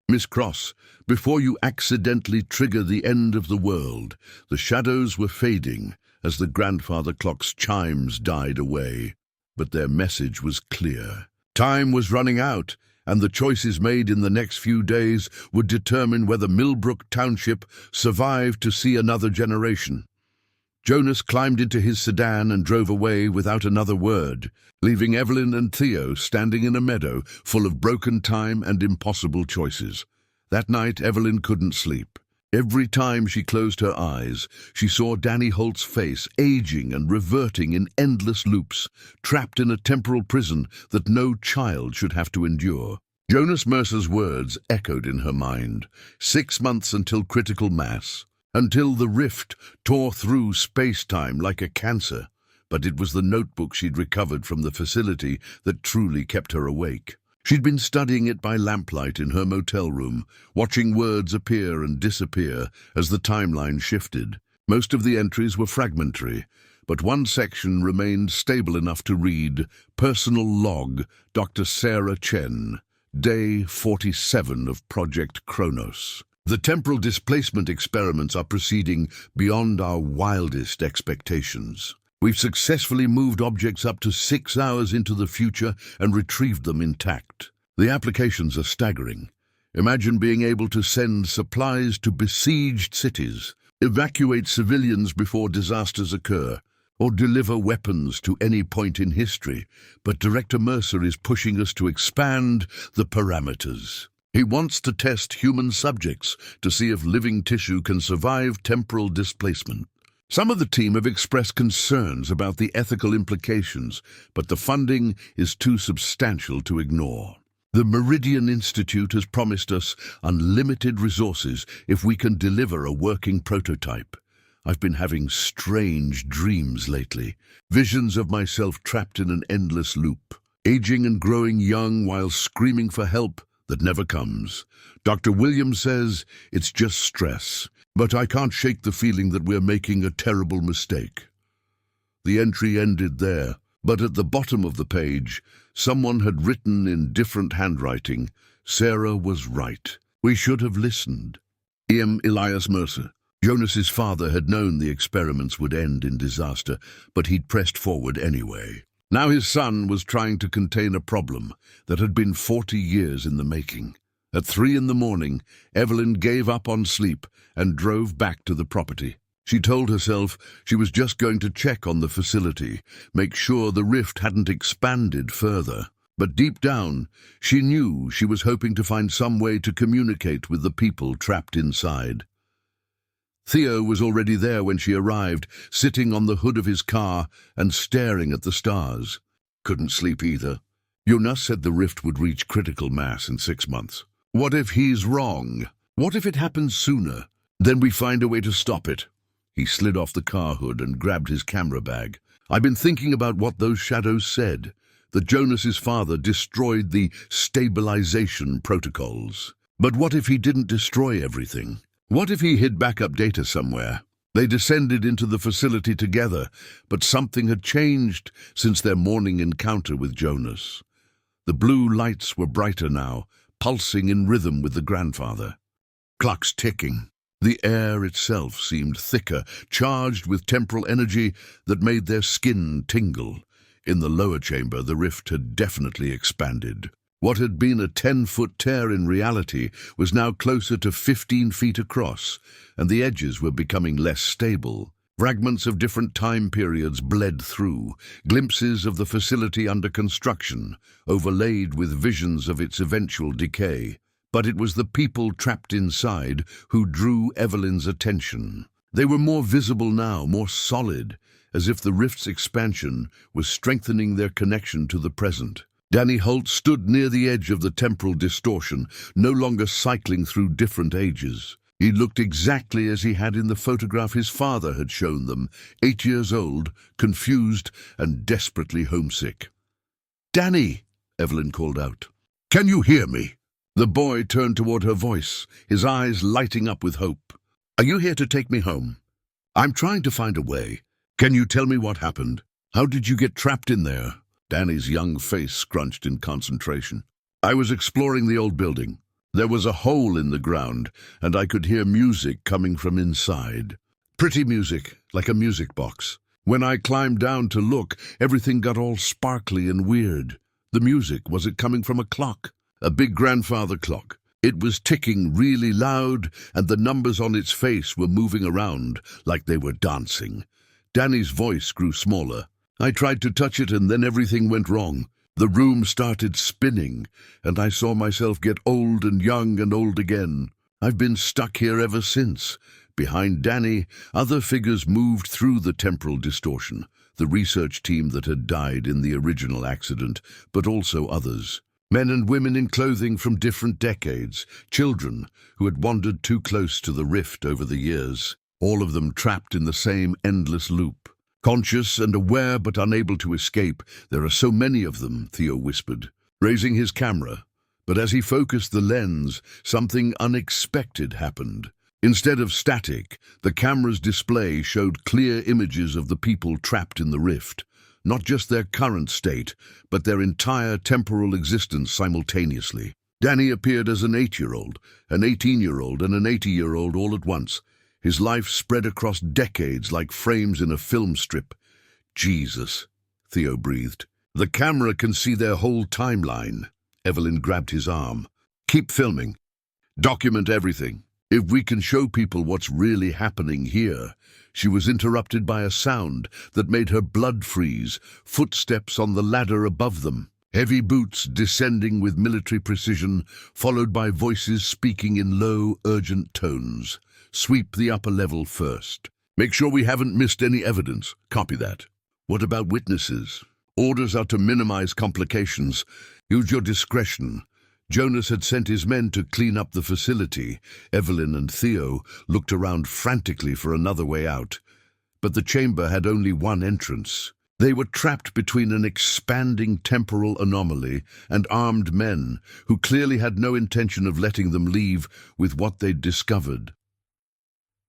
Miss Cross, before you accidentally trigger the end of the world." The shadows were fading as the grandfather clock's chimes died away. But their message was clear. Time was running out, and the choices made in the next few days would determine whether Millbrook Township survived to see another generation. Jonas climbed into his sedan and drove away without another word, leaving Evelyn and Theo standing in a meadow full of broken time and impossible choices. That night, Evelyn couldn't sleep. Every time she closed her eyes, she saw Danny Holt's face aging and reverting in endless loops, trapped in a temporal prison that no child should have to endure. Jonas Mercer's words echoed in her mind. 6 months until critical mass, until the rift tore through space-time like a cancer. But it was the notebook she'd recovered from the facility that truly kept her awake. She'd been studying it by lamplight in her motel room, watching words appear and disappear as the timeline shifted. Most of the entries were fragmentary, but one section remained stable enough to read, "Personal log, Dr. Sarah Chen, Day 47 of Project Kronos. The temporal displacement experiments are proceeding beyond our wildest expectations. We've successfully moved objects up to 6 hours into the future and retrieved them intact. The applications are staggering. Imagine being able to send supplies to besieged cities, evacuate civilians before disasters occur, or deliver weapons to any point in history. But Director Mercer is pushing us to expand the parameters. He wants to test human subjects to see if living tissue can survive temporal displacement. Some of the team have expressed concerns about the ethical implications, but the funding is too substantial to ignore. The Meridian Institute has promised us unlimited resources if we can deliver a working prototype. I've been having strange dreams lately, visions of myself trapped in an endless loop, aging and growing young while screaming for help that never comes. Dr. Williams says it's just stress, but I can't shake the feeling that we're making a terrible mistake. The entry ended there, but at the bottom of the page, someone had written in different handwriting, "Sarah was right. We should have listened." E.M. Elias Mercer. Jonas's father had known the experiments would end in disaster, but he'd pressed forward anyway. Now his son was trying to contain a problem that had been 40 years in the making. At 3 in the morning, Evelyn gave up on sleep and drove back to the property. She told herself she was just going to check on the facility, make sure the rift hadn't expanded further. But deep down, she knew she was hoping to find some way to communicate with the people trapped inside. Theo was already there when she arrived, sitting on the hood of his car and staring at the stars. Couldn't sleep either. Jonas said the rift would reach critical mass in 6 months. What if he's wrong? What if it happens sooner? Then we find a way to stop it. He slid off the car hood and grabbed his camera bag. I've been thinking about what those shadows said. That Jonas's father destroyed the stabilization protocols. But what if he didn't destroy everything? What if he hid backup data somewhere? They descended into the facility together, but something had changed since their morning encounter with Jonas. The blue lights were brighter now, pulsing in rhythm with the grandfather. Clocks ticking. The air itself seemed thicker, charged with temporal energy that made their skin tingle. In the lower chamber, the rift had definitely expanded. What had been a 10-foot tear in reality was now closer to 15 feet across, and the edges were becoming less stable. Fragments of different time periods bled through, glimpses of the facility under construction, overlaid with visions of its eventual decay. But it was the people trapped inside who drew Evelyn's attention. They were more visible now, more solid, as if the rift's expansion was strengthening their connection to the present. Danny Holt stood near the edge of the temporal distortion, no longer cycling through different ages. He looked exactly as he had in the photograph his father had shown them, 8 years old, confused and desperately homesick. "Danny," Evelyn called out. "Can you hear me?" The boy turned toward her voice, his eyes lighting up with hope. "Are you here to take me home? I'm trying to find a way. Can you tell me what happened? How did you get trapped in there?" Danny's young face scrunched in concentration. "I was exploring the old building. There was a hole in the ground, and I could hear music coming from inside. Pretty music, like a music box. When I climbed down to look, everything got all sparkly and weird. The music, was it coming from a clock? A big grandfather clock. It was ticking really loud, and the numbers on its face were moving around like they were dancing." Danny's voice grew smaller. "I tried to touch it, and then everything went wrong. The room started spinning, and I saw myself get old and young and old again. I've been stuck here ever since." Behind Danny, other figures moved through the temporal distortion, the research team that had died in the original accident, but also others. Men and women in clothing from different decades, children who had wandered too close to the rift over the years, all of them trapped in the same endless loop. "Conscious and aware but unable to escape, there are so many of them," Theo whispered, raising his camera. But as he focused the lens, something unexpected happened. Instead of static, the camera's display showed clear images of the people trapped in the rift. Not just their current state, but their entire temporal existence simultaneously. Danny appeared as an 8-year-old, an 18-year-old, and an 80-year-old all at once. His life spread across decades like frames in a film strip. "Jesus," Theo breathed. "The camera can see their whole timeline." Evelyn grabbed his arm. "Keep filming. Document everything. If we can show people what's really happening here." She was interrupted by a sound that made her blood freeze, footsteps on the ladder above them. Heavy boots descending with military precision, followed by voices speaking in low, urgent tones. "Sweep the upper level first. Make sure we haven't missed any evidence." "Copy that." "What about witnesses?" "Orders are to minimize complications. Use your discretion." Jonas had sent his men to clean up the facility. Evelyn and Theo looked around frantically for another way out. But the chamber had only one entrance. They were trapped between an expanding temporal anomaly and armed men who clearly had no intention of letting them leave with what they'd discovered.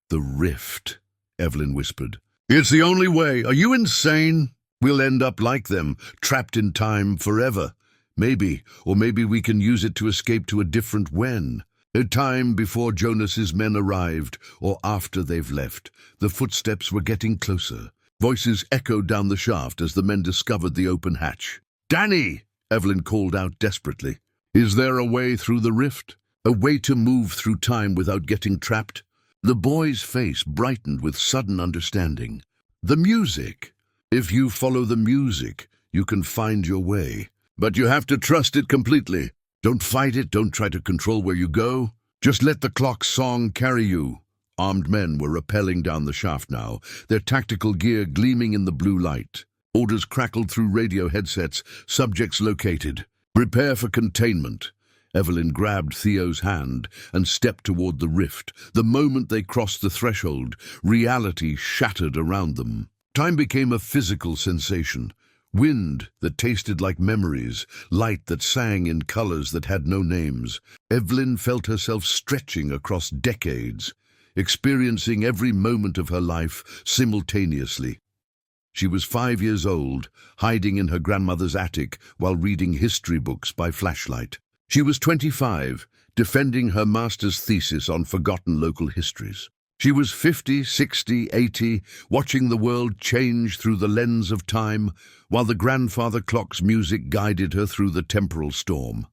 "The rift," Evelyn whispered. "It's the only way. Are you insane? We'll end up like them, trapped in time forever. Maybe we can use it to escape to a different when. A time before Jonas's men arrived, or after they've left." The footsteps were getting closer. Voices echoed down the shaft as the men discovered the open hatch. "Danny!" Evelyn called out desperately. "Is there a way through the rift? A way to move through time without getting trapped?" The boy's face brightened with sudden understanding. "The music. If you follow the music, you can find your way. But you have to trust it completely. Don't fight it, don't try to control where you go. Just let the clock's song carry you." Armed men were rappelling down the shaft now, their tactical gear gleaming in the blue light. Orders crackled through radio headsets. "Subjects located. Prepare for containment." Evelyn grabbed Theo's hand and stepped toward the rift. The moment they crossed the threshold, reality shattered around them. Time became a physical sensation. Wind that tasted like memories, light that sang in colors that had no names. Evelyn felt herself stretching across decades, experiencing every moment of her life simultaneously. She was 5 years old, hiding in her grandmother's attic while reading history books by flashlight. She was 25, defending her master's thesis on forgotten local histories. She was 50, 60, 80, watching the world change through the lens of time, while the grandfather clock's music guided her through the temporal storm.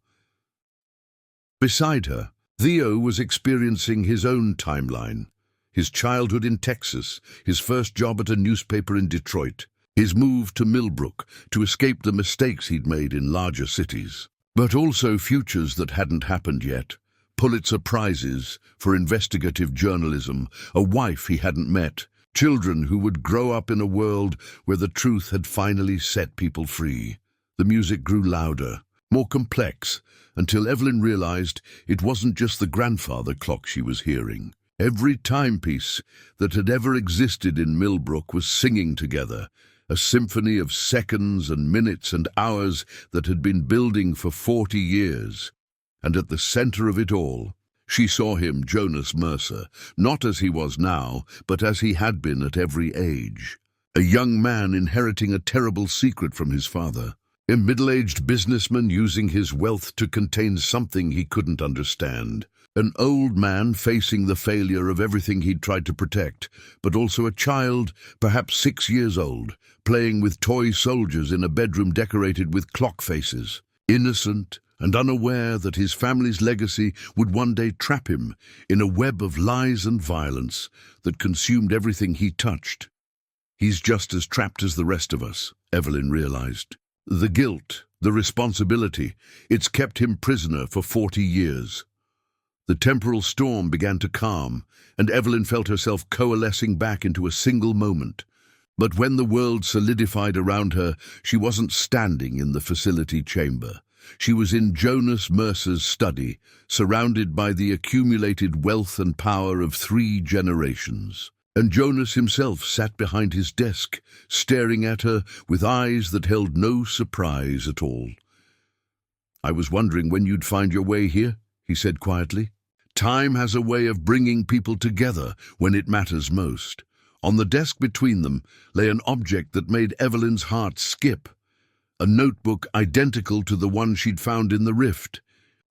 Beside her, Theo was experiencing his own timeline. His childhood in Texas, his first job at a newspaper in Detroit, his move to Millbrook to escape the mistakes he'd made in larger cities. But also futures that hadn't happened yet. Pulitzer Prizes for investigative journalism, a wife he hadn't met, children who would grow up in a world where the truth had finally set people free. The music grew louder, more complex, until Evelyn realized it wasn't just the grandfather clock she was hearing. Every timepiece that had ever existed in Millbrook was singing together, a symphony of seconds and minutes and hours that had been building for 40 years. And at the center of it all, she saw him, Jonas Mercer, not as he was now, but as he had been at every age. A young man inheriting a terrible secret from his father. A middle-aged businessman using his wealth to contain something he couldn't understand. An old man facing the failure of everything he'd tried to protect, but also a child, perhaps 6 years old, playing with toy soldiers in a bedroom decorated with clock faces. Innocent and unaware that his family's legacy would one day trap him in a web of lies and violence that consumed everything he touched. He's just as trapped as the rest of us, Evelyn realized. The guilt, the responsibility, it's kept him prisoner for 40 years. The temporal storm began to calm, and Evelyn felt herself coalescing back into a single moment. But when the world solidified around her, she wasn't standing in the facility chamber. She was in Jonas Mercer's study, surrounded by the accumulated wealth and power of 3 generations. And Jonas himself sat behind his desk, staring at her with eyes that held no surprise at all. "I was wondering when you'd find your way here," he said quietly. "Time has a way of bringing people together when it matters most." On the desk between them lay an object that made Evelyn's heart skip. A notebook identical to the one she'd found in the rift,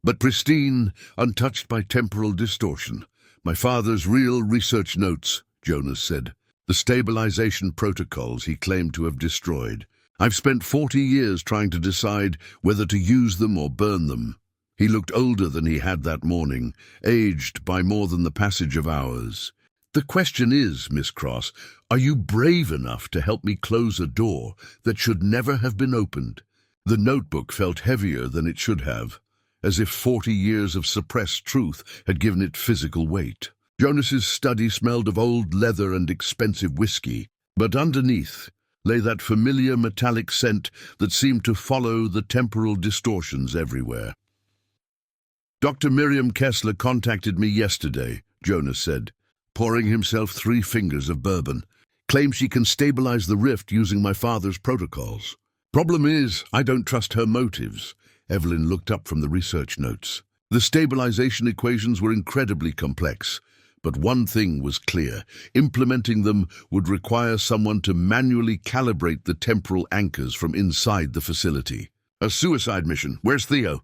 but pristine, untouched by temporal distortion. "My father's real research notes," Jonas said. "The stabilization protocols he claimed to have destroyed. I've spent 40 years trying to decide whether to use them or burn them." He looked older than he had that morning, aged by more than the passage of hours. "The question is, Miss Cross, are you brave enough to help me close a door that should never have been opened?" The notebook felt heavier than it should have, as if 40 years of suppressed truth had given it physical weight. Jonas's study smelled of old leather and expensive whiskey, but underneath lay that familiar metallic scent that seemed to follow the temporal distortions everywhere. "Dr. Miriam Kessler contacted me yesterday," Jonas said, pouring himself 3 fingers of bourbon. "Claims she can stabilize the rift using my father's protocols. Problem is, I don't trust her motives." Evelyn looked up from the research notes. The stabilization equations were incredibly complex, but one thing was clear. Implementing them would require someone to manually calibrate the temporal anchors from inside the facility. "A suicide mission. Where's Theo?"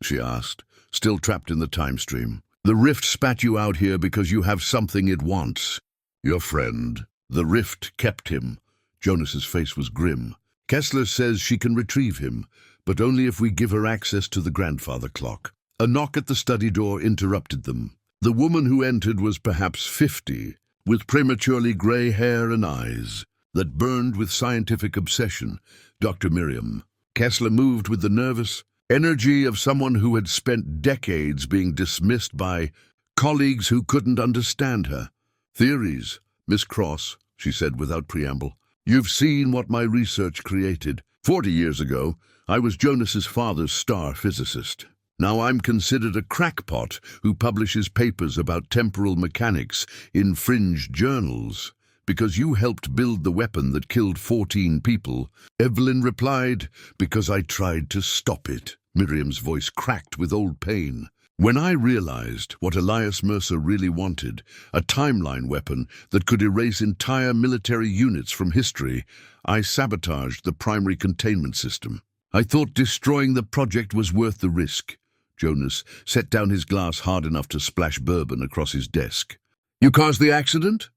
she asked, still trapped in the time stream. "The rift spat you out here because you have something it wants." "Your friend." "The rift kept him." Jonas's face was grim. "Kessler says she can retrieve him, but only if we give her access to the grandfather clock." A knock at the study door interrupted them. The woman who entered was perhaps 50, with prematurely grey hair and eyes that burned with scientific obsession. Dr. Miriam. Kessler moved with the nervous energy of someone who had spent decades being dismissed by colleagues who couldn't understand her. "Theories, Miss Cross," she said without preamble. "You've seen what my research created. 40 years ago, I was Jonas's father's star physicist. Now I'm considered a crackpot who publishes papers about temporal mechanics in fringe journals. Because you helped build the weapon that killed 14 people." Evelyn replied, "Because I tried to stop it." Miriam's voice cracked with old pain. "When I realized what Elias Mercer really wanted, a timeline weapon that could erase entire military units from history, I sabotaged the primary containment system. I thought destroying the project was worth the risk." Jonas set down his glass hard enough to splash bourbon across his desk. "You caused the accident?"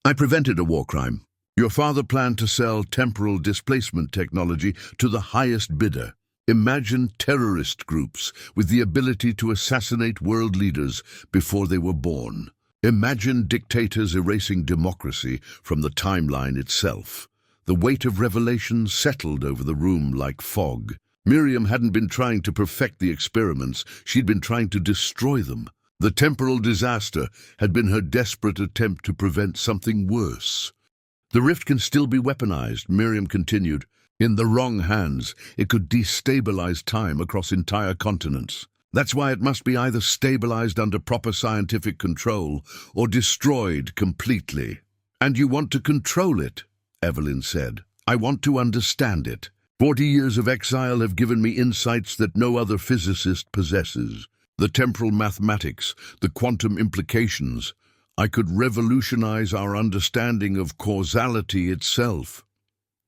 "I prevented a war crime. Your father planned to sell temporal displacement technology to the highest bidder. Imagine terrorist groups with the ability to assassinate world leaders before they were born. Imagine dictators erasing democracy from the timeline itself." The weight of revelation settled over the room like fog. Miriam hadn't been trying to perfect the experiments, she'd been trying to destroy them. The temporal disaster had been her desperate attempt to prevent something worse. "The rift can still be weaponized," Miriam continued. "In the wrong hands, it could destabilize time across entire continents. That's why it must be either stabilized under proper scientific control or destroyed completely." "And you want to control it," Evelyn said. "I want to understand it. 40 years of exile have given me insights that no other physicist possesses. The temporal mathematics, the quantum implications. I could revolutionize our understanding of causality itself."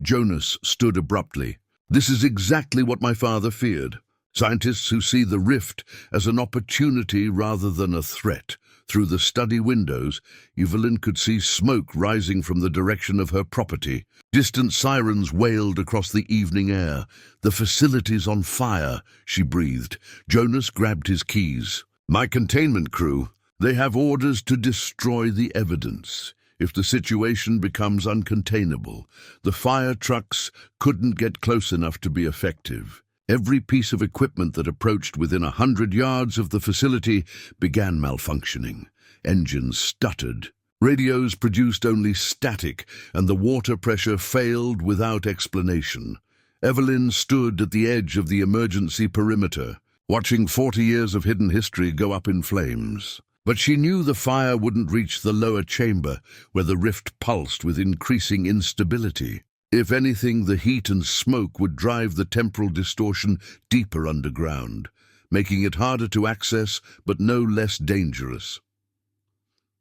Jonas stood abruptly. "This is exactly what my father feared. Scientists who see the rift as an opportunity rather than a threat." Through the study windows, Evelyn could see smoke rising from the direction of her property. Distant sirens wailed across the evening air. "The facility's on fire," she breathed. Jonas grabbed his keys. "My containment crew, they have orders to destroy the evidence. If the situation becomes uncontainable, the fire trucks couldn't get close enough to be effective." Every piece of equipment that approached within 100 yards of the facility began malfunctioning. Engines stuttered. Radios produced only static, and the water pressure failed without explanation. Evelyn stood at the edge of the emergency perimeter, watching 40 years of hidden history go up in flames. But she knew the fire wouldn't reach the lower chamber, where the rift pulsed with increasing instability. If anything, the heat and smoke would drive the temporal distortion deeper underground, making it harder to access but no less dangerous.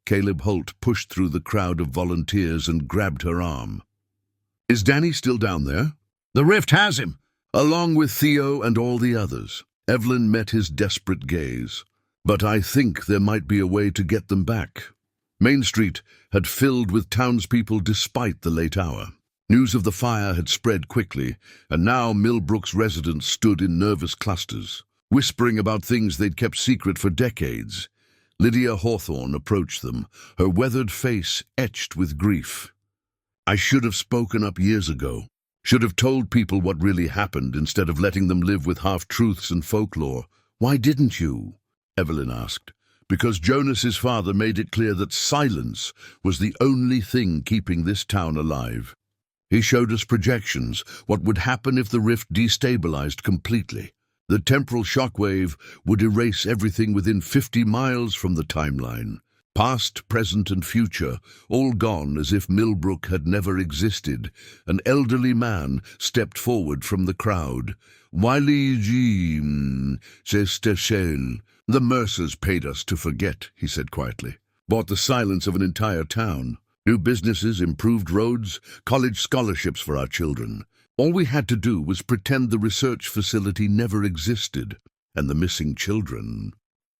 Caleb Holt pushed through the crowd of volunteers and grabbed her arm. "Is Danny still down there?" "The rift has him, along with Theo and all the others." Evelyn met his desperate gaze. "But I think there might be a way to get them back." Main Street had filled with townspeople despite the late hour. News of the fire had spread quickly, and now Millbrook's residents stood in nervous clusters. whispering about things they'd kept secret for decades. Lydia Hawthorne approached them, her weathered face etched with grief. "I should have spoken up years ago. Should have told people what really happened instead of letting them live with half-truths and folklore." "Why didn't you?" Evelyn asked. "Because Jonas's father made it clear that silence was the only thing keeping this town alive. He showed us projections, what would happen if the rift destabilized completely. The temporal shockwave would erase everything within 50 miles from the timeline. Past, present, and future, all gone as if Millbrook had never existed." An elderly man stepped forward from the crowd. "Wiley G. Sestachel. The Mercers paid us to forget," he said quietly. "Bought the silence of an entire town. New businesses, improved roads, college scholarships for our children. All we had to do was pretend the research facility never existed. And the missing children."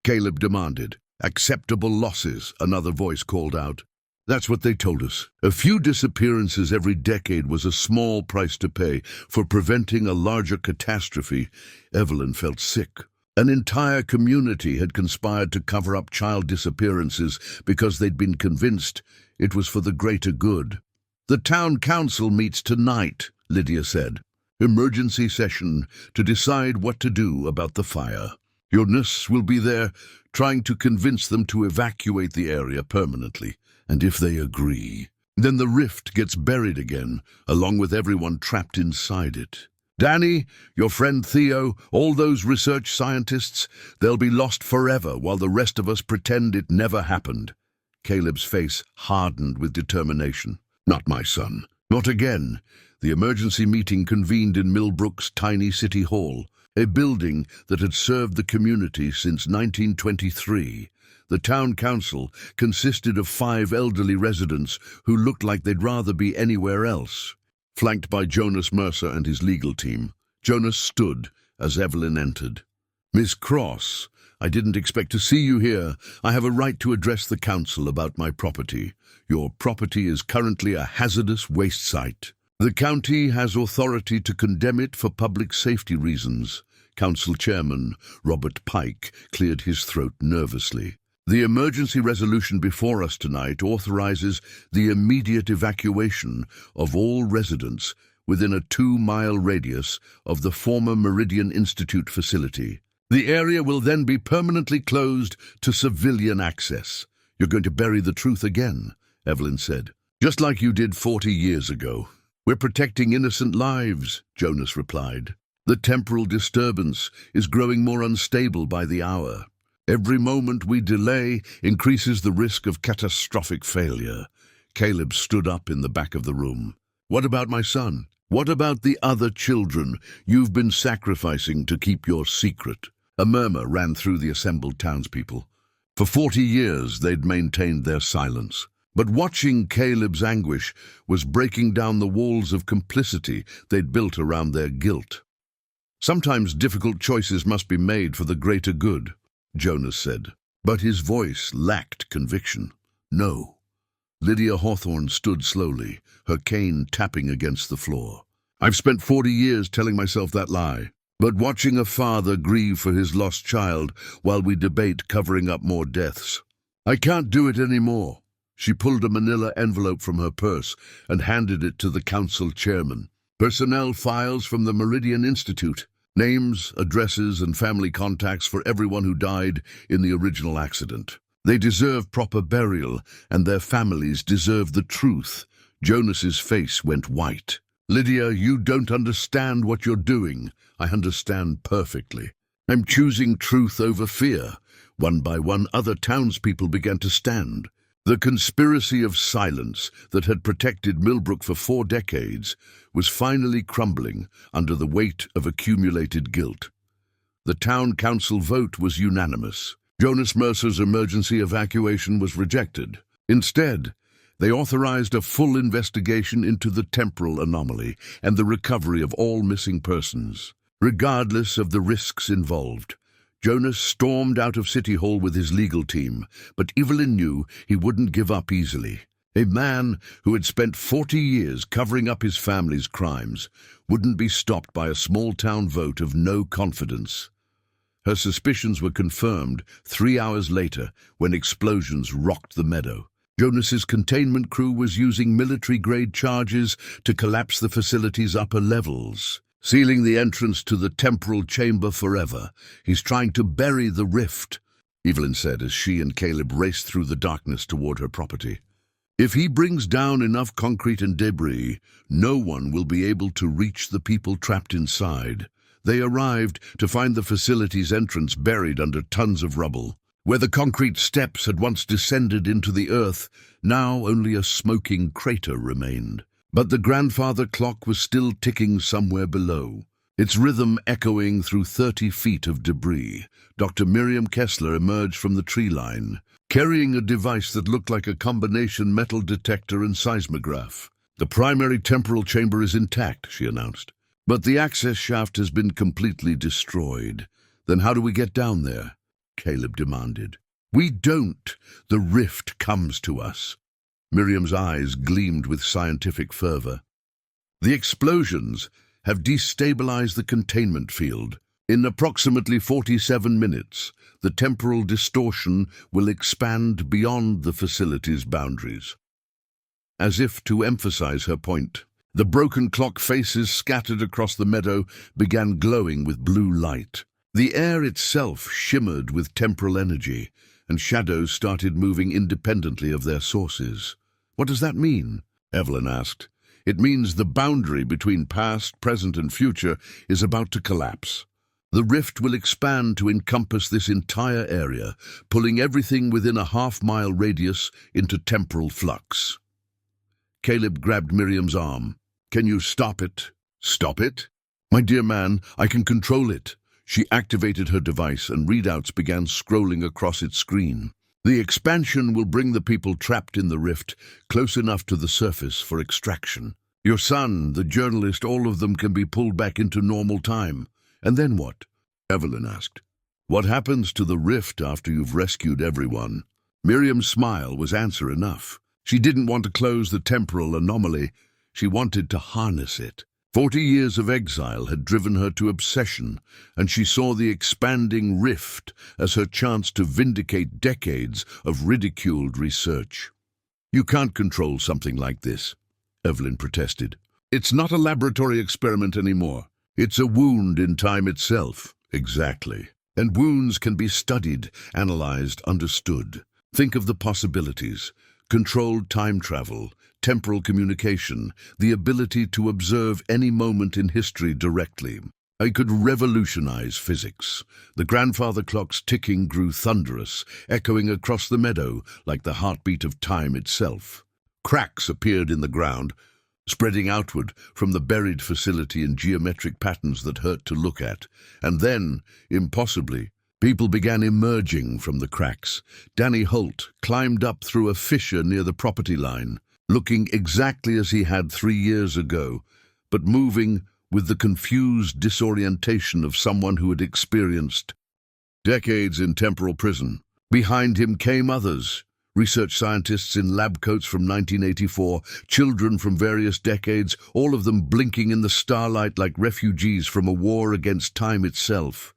Caleb demanded. "Acceptable losses," another voice called out. "That's what they told us. A few disappearances every decade was a small price to pay for preventing a larger catastrophe." Evelyn felt sick. An entire community had conspired to cover up child disappearances because they'd been convinced it was for the greater good. "The town council meets tonight," Lydia said. "Emergency session to decide what to do about the fire. Your nurse will be there, trying to convince them to evacuate the area permanently. And if they agree, then the rift gets buried again, along with everyone trapped inside it. Danny, your friend Theo, all those research scientists, they'll be lost forever while the rest of us pretend it never happened." Caleb's face hardened with determination. "Not my son. Not again." The emergency meeting convened in Millbrook's tiny city hall, a building that had served the community since 1923. The town council consisted of 5 elderly residents who looked like they'd rather be anywhere else. Flanked by Jonas Mercer and his legal team, Jonas stood as Evelyn entered. "Miss Cross, I didn't expect to see you here. I have a right to address the council about my property. Your property is currently a hazardous waste site. The county has authority to condemn it for public safety reasons." Council Chairman Robert Pike cleared his throat nervously. "The emergency resolution before us tonight authorizes the immediate evacuation of all residents within a 2-mile radius of the former Meridian Institute facility. The area will then be permanently closed to civilian access." "You're going to bury the truth again," Evelyn said. "Just like you did 40 years ago." "We're protecting innocent lives," Jonas replied. "The temporal disturbance is growing more unstable by the hour. Every moment we delay increases the risk of catastrophic failure." Caleb stood up in the back of the room. "What about my son? What about the other children you've been sacrificing to keep your secret?" A murmur ran through the assembled townspeople. For 40 years they'd maintained their silence. But watching Caleb's anguish was breaking down the walls of complicity they'd built around their guilt. "Sometimes difficult choices must be made for the greater good," Jonas said. But his voice lacked conviction. "No." Lydia Hawthorne stood slowly, her cane tapping against the floor. "I've spent 40 years telling myself that lie. But watching a father grieve for his lost child while we debate covering up more deaths. I can't do it anymore." She pulled a manila envelope from her purse and handed it to the council chairman. "Personnel files from the Meridian Institute. Names, addresses, and family contacts for everyone who died in the original accident. They deserve proper burial, and their families deserve the truth." Jonas's face went white. "Lydia, you don't understand what you're doing." "I understand perfectly. I'm choosing truth over fear." One by one, other townspeople began to stand. The conspiracy of silence that had protected Millbrook for 4 decades was finally crumbling under the weight of accumulated guilt. The town council vote was unanimous. Jonas Mercer's emergency evacuation was rejected. Instead, they authorized a full investigation into the temporal anomaly and the recovery of all missing persons, regardless of the risks involved. Jonas stormed out of City Hall with his legal team, but Evelyn knew he wouldn't give up easily. A man who had spent 40 years covering up his family's crimes wouldn't be stopped by a small-town vote of no confidence. Her suspicions were confirmed 3 hours later when explosions rocked the meadow. Jonas's containment crew was using military-grade charges to collapse the facility's upper levels, sealing the entrance to the temporal chamber forever. He's trying to bury the rift, Evelyn said as she and Caleb raced through the darkness toward her property. If he brings down enough concrete and debris, no one will be able to reach the people trapped inside. They arrived to find the facility's entrance buried under tons of rubble. Where the concrete steps had once descended into the earth, now only a smoking crater remained. But the grandfather clock was still ticking somewhere below, its rhythm echoing through 30 feet of debris. Dr. Miriam Kessler emerged from the tree line, carrying a device that looked like a combination metal detector and seismograph. "The primary temporal chamber is intact," she announced, "but the access shaft has been completely destroyed." "Then how do we get down there?" Caleb demanded. "We don't. The rift comes to us." Miriam's eyes gleamed with scientific fervor. "The explosions have destabilized the containment field. In approximately 47 minutes, the temporal distortion will expand beyond the facility's boundaries." As if to emphasize her point, the broken clock faces scattered across the meadow began glowing with blue light. The air itself shimmered with temporal energy, and shadows started moving independently of their sources. "What does that mean?" Evelyn asked. "It means the boundary between past, present, and future is about to collapse. The rift will expand to encompass this entire area, pulling everything within a half-mile radius into temporal flux." Caleb grabbed Miriam's arm. "Can you stop it?" "Stop it? My dear man, I can control it." She activated her device and readouts began scrolling across its screen. "The expansion will bring the people trapped in the rift close enough to the surface for extraction. Your son, the journalist, all of them can be pulled back into normal time. And then what?" Evelyn asked. "What happens to the rift after you've rescued everyone?" Miriam's smile was answer enough. She didn't want to close the temporal anomaly. She wanted to harness it. 40 years of exile had driven her to obsession, and she saw the expanding rift as her chance to vindicate decades of ridiculed research. "You can't control something like this," Evelyn protested. "It's not a laboratory experiment anymore. It's a wound in time itself." "Exactly. And wounds can be studied, analyzed, understood. Think of the possibilities. Controlled time travel, temporal communication, the ability to observe any moment in history directly. I could revolutionize physics." The grandfather clock's ticking grew thunderous, echoing across the meadow like the heartbeat of time itself. Cracks appeared in the ground, spreading outward from the buried facility in geometric patterns that hurt to look at. And then, impossibly, people began emerging from the cracks. Danny Holt climbed up through a fissure near the property line, looking exactly as he had 3 years ago, but moving with the confused disorientation of someone who had experienced decades in temporal prison. Behind him came others, research scientists in lab coats from 1984, children from various decades, all of them blinking in the starlight like refugees from a war against time itself.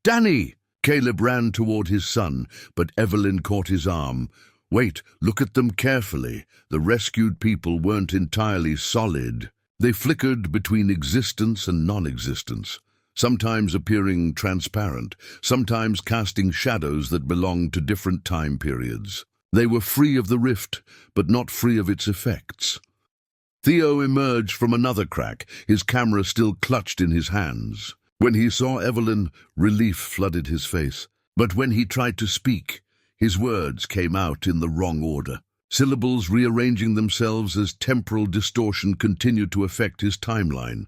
"Danny!" Caleb ran toward his son, but Evelyn caught his arm. "Wait, look at them carefully. The rescued people weren't entirely solid. They flickered between existence and non-existence, sometimes appearing transparent, sometimes casting shadows that belonged to different time periods. They were free of the rift, but not free of its effects." Theo emerged from another crack, his camera still clutched in his hands. When he saw Evelyn, relief flooded his face. But when he tried to speak, his words came out in the wrong order, syllables rearranging themselves as temporal distortion continued to affect his timeline.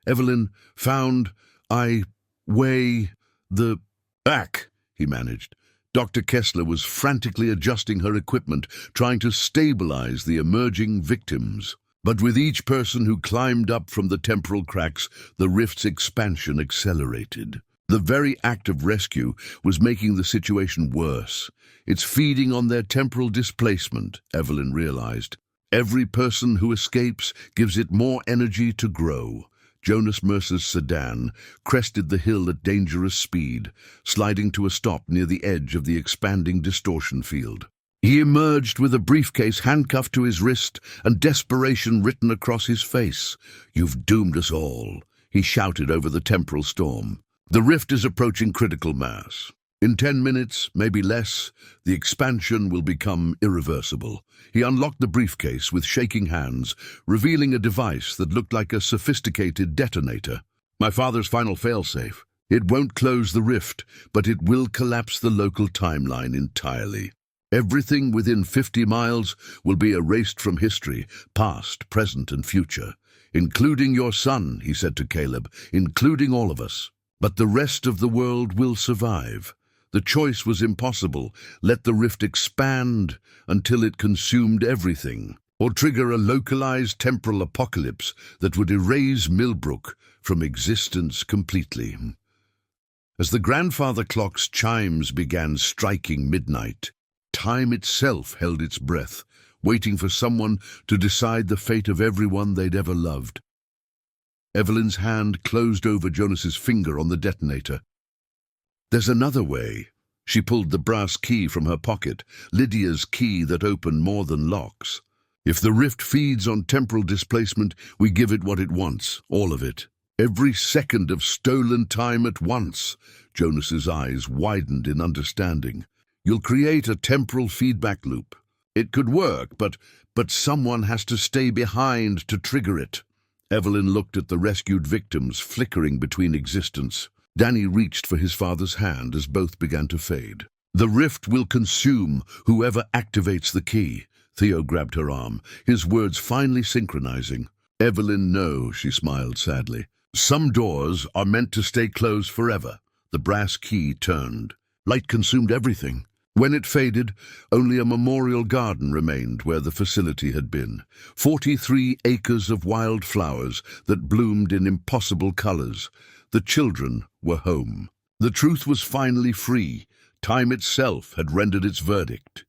"Evelyn found the back," he managed. Dr. Kessler was frantically adjusting her equipment, trying to stabilize the emerging victims. But with each person who climbed up from the temporal cracks, the rift's expansion accelerated. The very act of rescue was making the situation worse. It's feeding on their temporal displacement, Evelyn realized. Every person who escapes gives it more energy to grow. Jonas Mercer's sedan crested the hill at dangerous speed, sliding to a stop near the edge of the expanding distortion field. He emerged with a briefcase handcuffed to his wrist and desperation written across his face. "You've doomed us all," he shouted over the temporal storm. "The rift is approaching critical mass. In 10 minutes, maybe less, the expansion will become irreversible." He unlocked the briefcase with shaking hands, revealing a device that looked like a sophisticated detonator. "My father's final failsafe. It won't close the rift, but it will collapse the local timeline entirely. Everything within 50 miles will be erased from history, past, present, and future. Including your son," he said to Caleb, "including all of us. But the rest of the world will survive." The choice was impossible: let the rift expand until it consumed everything, or trigger a localized temporal apocalypse that would erase Millbrook from existence completely. As the grandfather clock's chimes began striking midnight, time itself held its breath, waiting for someone to decide the fate of everyone they'd ever loved. Evelyn's hand closed over Jonas's finger on the detonator. "There's another way." She pulled the brass key from her pocket, Lydia's key that opened more than locks. "If the rift feeds on temporal displacement, we give it what it wants, all of it. Every second of stolen time at once." Jonas's eyes widened in understanding. "You'll create a temporal feedback loop. It could work, but someone has to stay behind to trigger it." Evelyn looked at the rescued victims flickering between existence. Danny reached for his father's hand as both began to fade. "The rift will consume whoever activates the key." Theo grabbed her arm, his words finally synchronizing. "Evelyn, no," she smiled sadly. "Some doors are meant to stay closed forever." The brass key turned. Light consumed everything. When it faded, only a memorial garden remained where the facility had been. 43 acres of wild flowers that bloomed in impossible colors. The children were home. The truth was finally free. Time itself had rendered its verdict.